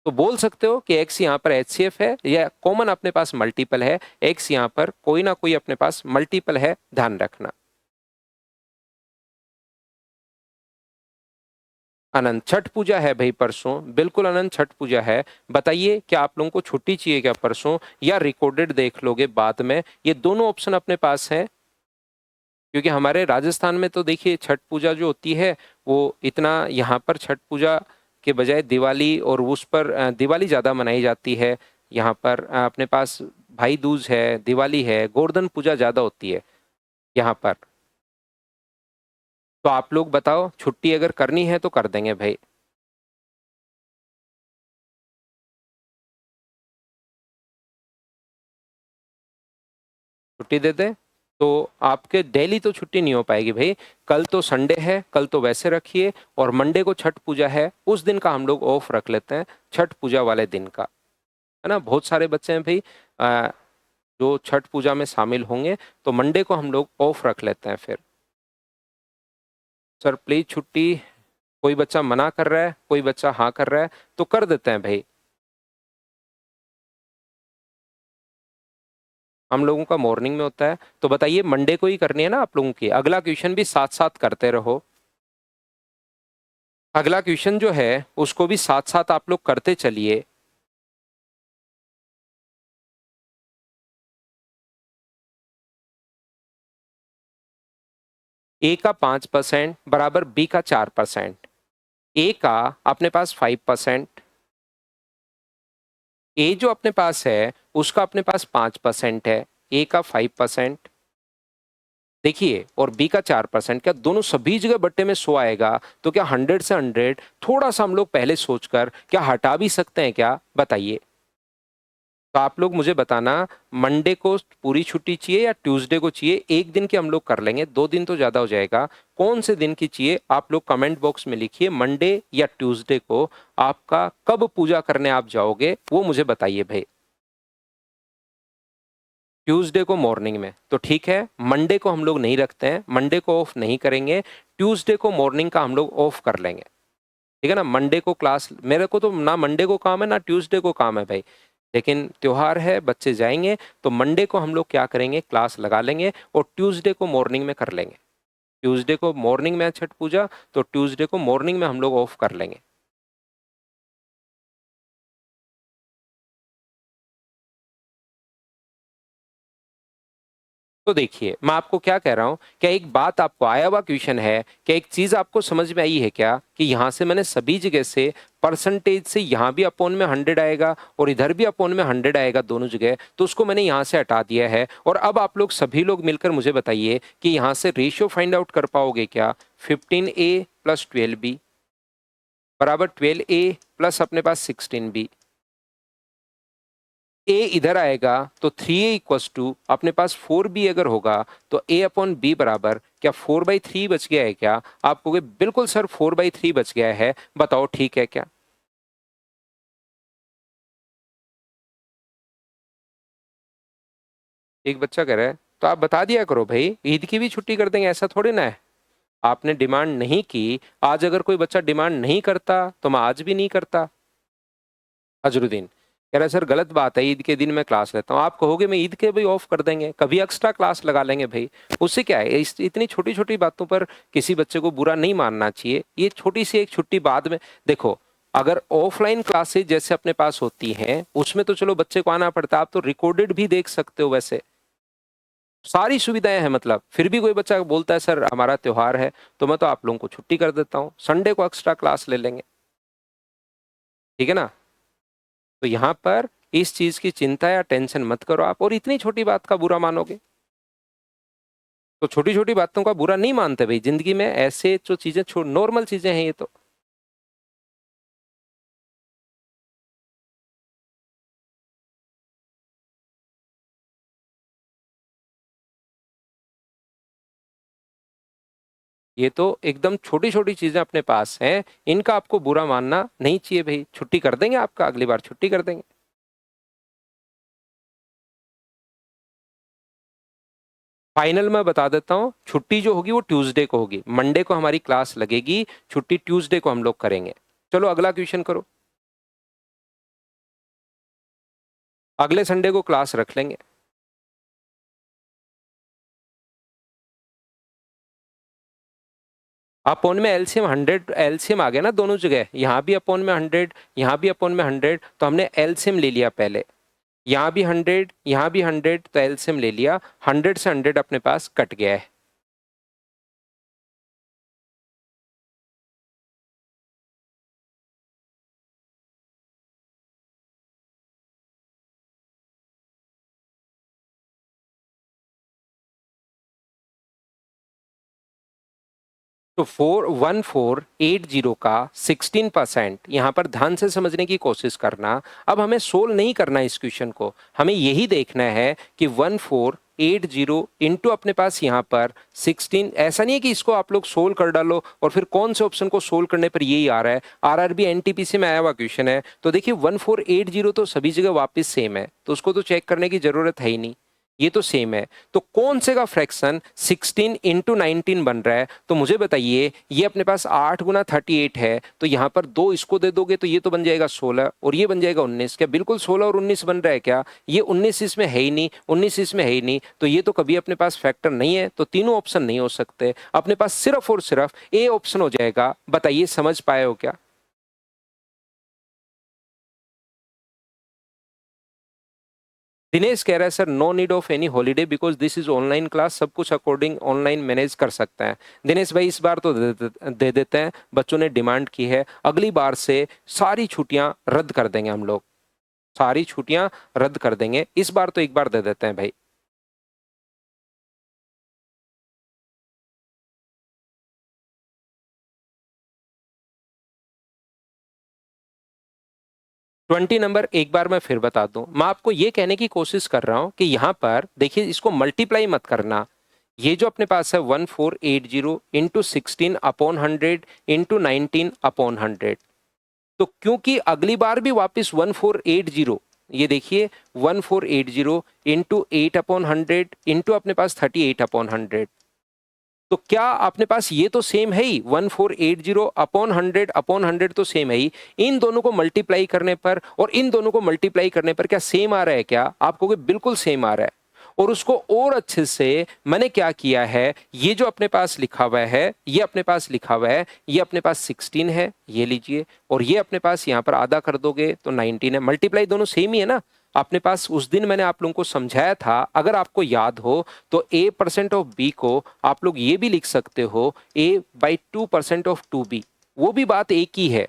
तो बोल सकते हो कि x यहाँ पर एचसीएफ है, या कॉमन अपने पास मल्टीपल है, x यहाँ पर कोई ना कोई अपने पास मल्टीपल है, ध्यान रखना। अनंत छठ पूजा है भाई परसों, बिल्कुल अनंत छठ पूजा है। बताइए क्या आप लोगों को छुट्टी चाहिए क्या परसों, या रिकॉर्डेड देख लोगे बाद में? ये दोनों ऑप्शन अपने पास हैं, क्योंकि हमारे राजस्थान में तो देखिए छठ पूजा जो होती है वो इतना, यहाँ पर छठ पूजा के बजाय दिवाली, और उस पर दिवाली ज़्यादा मनाई जाती है। यहाँ पर अपने पास भाई दूज है, दिवाली है, गोवर्धन पूजा ज़्यादा होती है यहाँ पर। तो आप लोग बताओ, छुट्टी अगर करनी है तो कर देंगे भाई। छुट्टी दे दे तो आपके डेली तो छुट्टी नहीं हो पाएगी भाई। कल तो संडे है, कल तो वैसे रखिए, और मंडे को छठ पूजा है, उस दिन का हम लोग ऑफ रख लेते हैं, छठ पूजा वाले दिन का, है ना। बहुत सारे बच्चे हैं भाई जो छठ पूजा में शामिल होंगे, तो मंडे को हम लोग ऑफ रख लेते हैं फिर। सर प्लीज छुट्टी, कोई बच्चा मना कर रहा है, कोई बच्चा हाँ कर रहा है, तो कर देते हैं भाई। हम लोगों का मॉर्निंग में होता है, तो बताइए मंडे को ही करनी है ना आप लोगों की, अगला क्वेश्चन भी साथ साथ करते रहो। अगला क्वेश्चन जो है उसको भी साथ साथ आप लोग करते चलिए। ए का 5% बराबर बी का 4%। ए का अपने पास 5%, ए जो अपने पास है उसका अपने पास 5% है, ए का 5%। देखिए, और बी का 4%, क्या दोनों सभी जगह बट्टे में 100 आएगा? तो क्या 100 से 100 थोड़ा सा हम लोग पहले सोचकर क्या हटा भी सकते हैं क्या? बताइए। तो आप लोग मुझे बताना, मंडे को पूरी छुट्टी चाहिए या ट्यूसडे को चाहिए? एक दिन की हम लोग कर लेंगे, 2 दिन तो ज्यादा हो जाएगा। कौन से दिन की चाहिए आप लोग कमेंट बॉक्स में लिखिए, मंडे या ट्यूसडे को। आपका कब पूजा करने आप जाओगे वो मुझे बताइए भाई। ट्यूसडे को मॉर्निंग में, तो ठीक है, मंडे को हम लोग नहीं रखते हैं, मंडे को ऑफ नहीं करेंगे, ट्यूसडे को मॉर्निंग का हम लोग ऑफ कर लेंगे। ठीक है ना? मंडे को क्लास, मेरे को तो ना मंडे को काम है ना ट्यूसडे को काम है भाई, लेकिन त्योहार है, बच्चे जाएंगे, तो मंडे को हम लोग क्या करेंगे, क्लास लगा लेंगे और ट्यूसडे को मॉर्निंग में कर लेंगे। ट्यूसडे को मॉर्निंग में है छठ पूजा, तो ट्यूसडे को मॉर्निंग में हम लोग ऑफ कर लेंगे। तो देखिए, मैं आपको क्या कह रहा हूं, क्या एक बात आपको आया हुआ क्वेश्चन है, क्या एक चीज आपको समझ में आई है क्या, कि यहां से मैंने सभी जगह से परसेंटेज से यहां भी अपॉन में 100 आएगा और इधर भी अपॉन में 100 आएगा, दोनों जगह, तो उसको मैंने यहां से हटा दिया है। और अब आप लोग सभी लोग मिलकर मुझे बताइए कि यहां से रेशियो फाइंड आउट कर पाओगे क्या? 15a प्लस 12b बराबर 12a प्लस अपने पास 16b। ए इधर आएगा तो 3a इक्वस टू अपने पास 4b अगर होगा तो a अपॉन बी बराबर क्या 4/3 बच गया है क्या? आप कहोगे बिल्कुल सर 4/3 बच गया है, बताओ ठीक है क्या? एक बच्चा कह रहा है, तो आप बता दिया करो भाई, ईद की भी छुट्टी कर देंगे, ऐसा थोड़ी ना है। आपने डिमांड नहीं की, आज अगर कोई बच्चा डिमांड नहीं करता तो मैं आज भी नहीं करता। अजरुद्दीन कह रहा है सर गलत बात है, ईद के दिन मैं क्लास लेता हूँ। आप कहोगे मैं ईद के भी ऑफ कर देंगे, कभी एक्स्ट्रा क्लास लगा लेंगे भाई, उससे क्या है? इतनी छोटी छोटी बातों पर किसी बच्चे को बुरा नहीं मानना चाहिए। ये छोटी सी एक छुट्टी बाद में, देखो, अगर ऑफलाइन क्लासेज जैसे अपने पास होती हैं उसमें तो चलो बच्चे को आना पड़ता है, आप तो रिकॉर्डेड भी देख सकते हो, वैसे सारी सुविधाएं हैं। मतलब फिर भी कोई बच्चा बोलता है सर हमारा त्योहार है, तो मैं तो आप लोगों को छुट्टी कर देता हूँ, संडे को एक्स्ट्रा क्लास ले लेंगे। ठीक है ना? तो यहां पर इस चीज की चिंता या टेंशन मत करो आप, और इतनी छोटी बात का बुरा मानोगे? तो छोटी छोटी बातों का बुरा नहीं मानते भाई, जिंदगी में ऐसे जो चीजें नॉर्मल चीजें हैं ये तो। ये तो एकदम छोटी छोटी चीजें अपने पास हैं, इनका आपको बुरा मानना नहीं चाहिए भाई। छुट्टी कर देंगे आपका, अगली बार छुट्टी कर देंगे। फाइनल मैं बता देता हूँ, छुट्टी जो होगी वो ट्यूसडे को होगी, मंडे को हमारी क्लास लगेगी, छुट्टी ट्यूसडे को हम लोग करेंगे। चलो अगला क्वेश्चन करो। अगले संडे को क्लास रख लेंगे। अपोन में एलसीएम 100, एलसीएम आ गया ना दोनों जगह, यहाँ भी अपोन में 100, यहाँ भी अपोन में 100, तो हमने एलसीएम ले लिया पहले। यहाँ भी 100, यहाँ भी 100, तो एलसीएम ले लिया, 100 से 100 अपने पास कट गया है। तो 1480 का 16%, यहाँ पर ध्यान से समझने की कोशिश करना। अब हमें सोल्व नहीं करना इस क्वेश्चन को, हमें यही देखना है कि 1480 इंटू अपने पास यहाँ पर 16, ऐसा नहीं है कि इसको आप लोग सोल्व कर डालो और फिर कौन से ऑप्शन को सोल्व करने पर यही आ रहा है। आरआरबी एनटीपीसी में आया हुआ क्वेश्चन है, तो देखिए 1480 तो सभी जगह वापस सेम है, तो उसको तो चेक करने की जरूरत है ही नहीं। ये तो सेम है, तो कौन से का फ्रैक्शन 16 इंटू 19 बन रहा है? तो मुझे बताइए, ये अपने पास 8 गुना 38 है, तो यहाँ पर 2 इसको दे दोगे तो ये तो बन जाएगा 16 और ये बन जाएगा 19। क्या बिल्कुल 16 और 19 बन रहा है क्या? ये 19 इसमें है ही नहीं, 19 इसमें है ही नहीं, तो ये तो कभी अपने पास फैक्टर नहीं है, तो तीनों ऑप्शन नहीं हो सकते। अपने पास सिर्फ और सिर्फ ए ऑप्शन हो जाएगा। बताइए समझ पाए हो क्या? दिनेश कह रहा है sir no need of any holiday because this is online class, सब कुछ अकॉर्डिंग ऑनलाइन मैनेज कर सकते हैं। दिनेश भाई इस बार तो दे देते हैं, बच्चों ने डिमांड की है, अगली बार से सारी छुट्टियां रद्द कर देंगे हम लोग, सारी छुट्टियां रद्द कर देंगे, इस बार तो एक बार दे देते हैं भाई। 20 नंबर एक बार मैं फिर बता दूं, मैं आपको ये कहने की कोशिश कर रहा हूं कि यहां पर देखिए, इसको मल्टीप्लाई मत करना। ये जो अपने पास है 1480 इंटू 16 अपॉन 100 इंटू 19 अपॉन 100, तो क्योंकि अगली बार भी वापस 1480, ये देखिए 1480 इंटू 8 अपॉन 100 इंटू अपने पास 38 अपॉन 100, तो क्या अपने पास ये तो सेम है ही, 1480 अपॉन 100 तो सेम है ही। इन दोनों को मल्टीप्लाई करने पर और इन दोनों को मल्टीप्लाई करने पर क्या सेम आ रहा है क्या? आप कहोगे बिल्कुल सेम आ रहा है। और उसको और अच्छे से मैंने क्या किया है, ये जो अपने पास लिखा हुआ है, ये अपने पास लिखा हुआ है, ये अपने पास 16 है, ये लीजिए, और ये अपने पास यहां पर आधा कर दोगे तो 19 है। मल्टीप्लाई दोनों सेम ही है ना। अपने पास उस दिन मैंने आप लोगों को समझाया था, अगर आपको याद हो तो a% ऑफ b को आप लोग ये भी लिख सकते हो a/2% ऑफ 2b, वो भी बात एक ही है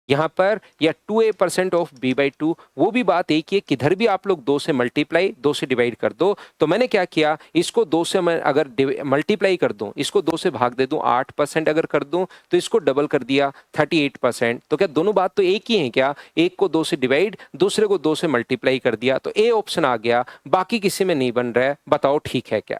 यहाँ पर, या 2a%ऑफ b/2, वो भी बात एक ही है। किधर भी आप लोग 2 से मल्टीप्लाई, 2 से डिवाइड कर दो। तो मैंने क्या किया, इसको 2 से मैं अगर मल्टीप्लाई कर दूं, इसको 2 से भाग दे दूं, 8% अगर कर दूं, तो इसको डबल कर दिया 38%। तो क्या दोनों बात तो एक ही है क्या? एक को 2 से डिवाइड, दूसरे को 2 से मल्टीप्लाई कर दिया, तो ए ऑप्शन आ गया। बाकी किसी में नहीं बन रहा है, बताओ ठीक है क्या?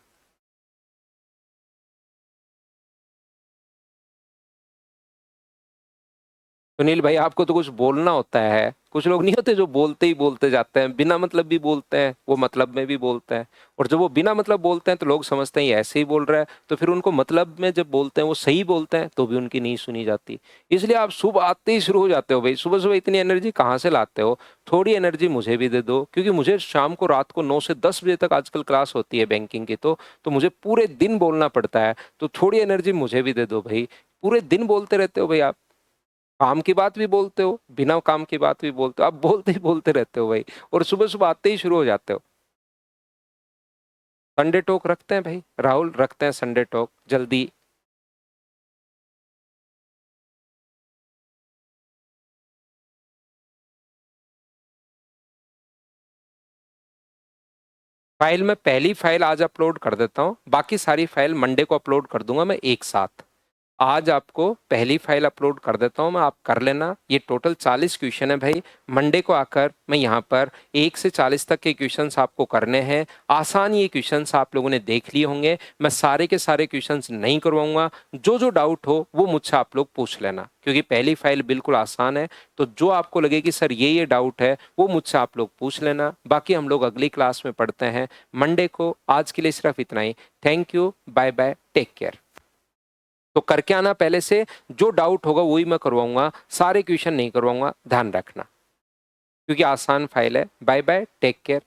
सुनील भाई आपको तो कुछ बोलना होता है, कुछ लोग नहीं होते जो बोलते ही बोलते जाते हैं, बिना मतलब भी बोलते हैं, वो मतलब में भी बोलते हैं। और जब वो बिना मतलब बोलते हैं तो लोग समझते हैं ये ऐसे ही बोल रहा है, तो फिर उनको मतलब में जब बोलते हैं वो सही बोलते हैं तो भी उनकी नहीं सुनी जाती। इसलिए आप सुबह आते ही शुरू हो जाते हो, भाई सुबह सुबह इतनी एनर्जी कहाँ से लाते हो? थोड़ी एनर्जी मुझे भी दे दो, क्योंकि मुझे शाम को रात को 9 से 10 बजे तक आजकल क्लास होती है बैंकिंग की, तो मुझे पूरे दिन बोलना पड़ता है, तो थोड़ी एनर्जी मुझे भी दे दो भाई। पूरे दिन बोलते रहते हो भाई आप, काम की बात भी बोलते हो, बिना काम की बात भी बोलते हो, आप बोलते ही बोलते रहते हो भाई, और सुबह सुबह आते ही शुरू हो जाते हो। संडे टॉक रखते हैं भाई राहुल, रखते हैं संडे टॉक जल्दी। फाइल में पहली फाइल आज अपलोड कर देता हूँ, बाकी सारी फाइल मंडे को अपलोड कर दूंगा मैं एक साथ। आज आपको पहली फाइल अपलोड कर देता हूँ मैं, आप कर लेना। ये टोटल 40 क्वेश्चन है भाई। मंडे को आकर मैं यहाँ पर 1 से 40 तक के क्वेश्चंस आपको करने हैं। आसान ये क्वेश्चंस आप लोगों ने देख लिए होंगे, मैं सारे के सारे क्वेश्चंस नहीं करवाऊंगा। जो जो डाउट हो वो मुझसे आप लोग पूछ लेना, क्योंकि पहली फाइल बिल्कुल आसान है। तो जो आपको लगे कि सर ये डाउट है, वो मुझसे आप लोग पूछ लेना। बाकी हम लोग अगली क्लास में पढ़ते हैं मंडे को। आज के लिए सिर्फ इतना ही। Thank you, bye bye, take care. तो करके आना पहले से, जो डाउट होगा वही मैं करवाऊंगा, सारे क्वेश्चन नहीं करवाऊंगा, ध्यान रखना, क्योंकि आसान फाइल है। Bye bye, take care.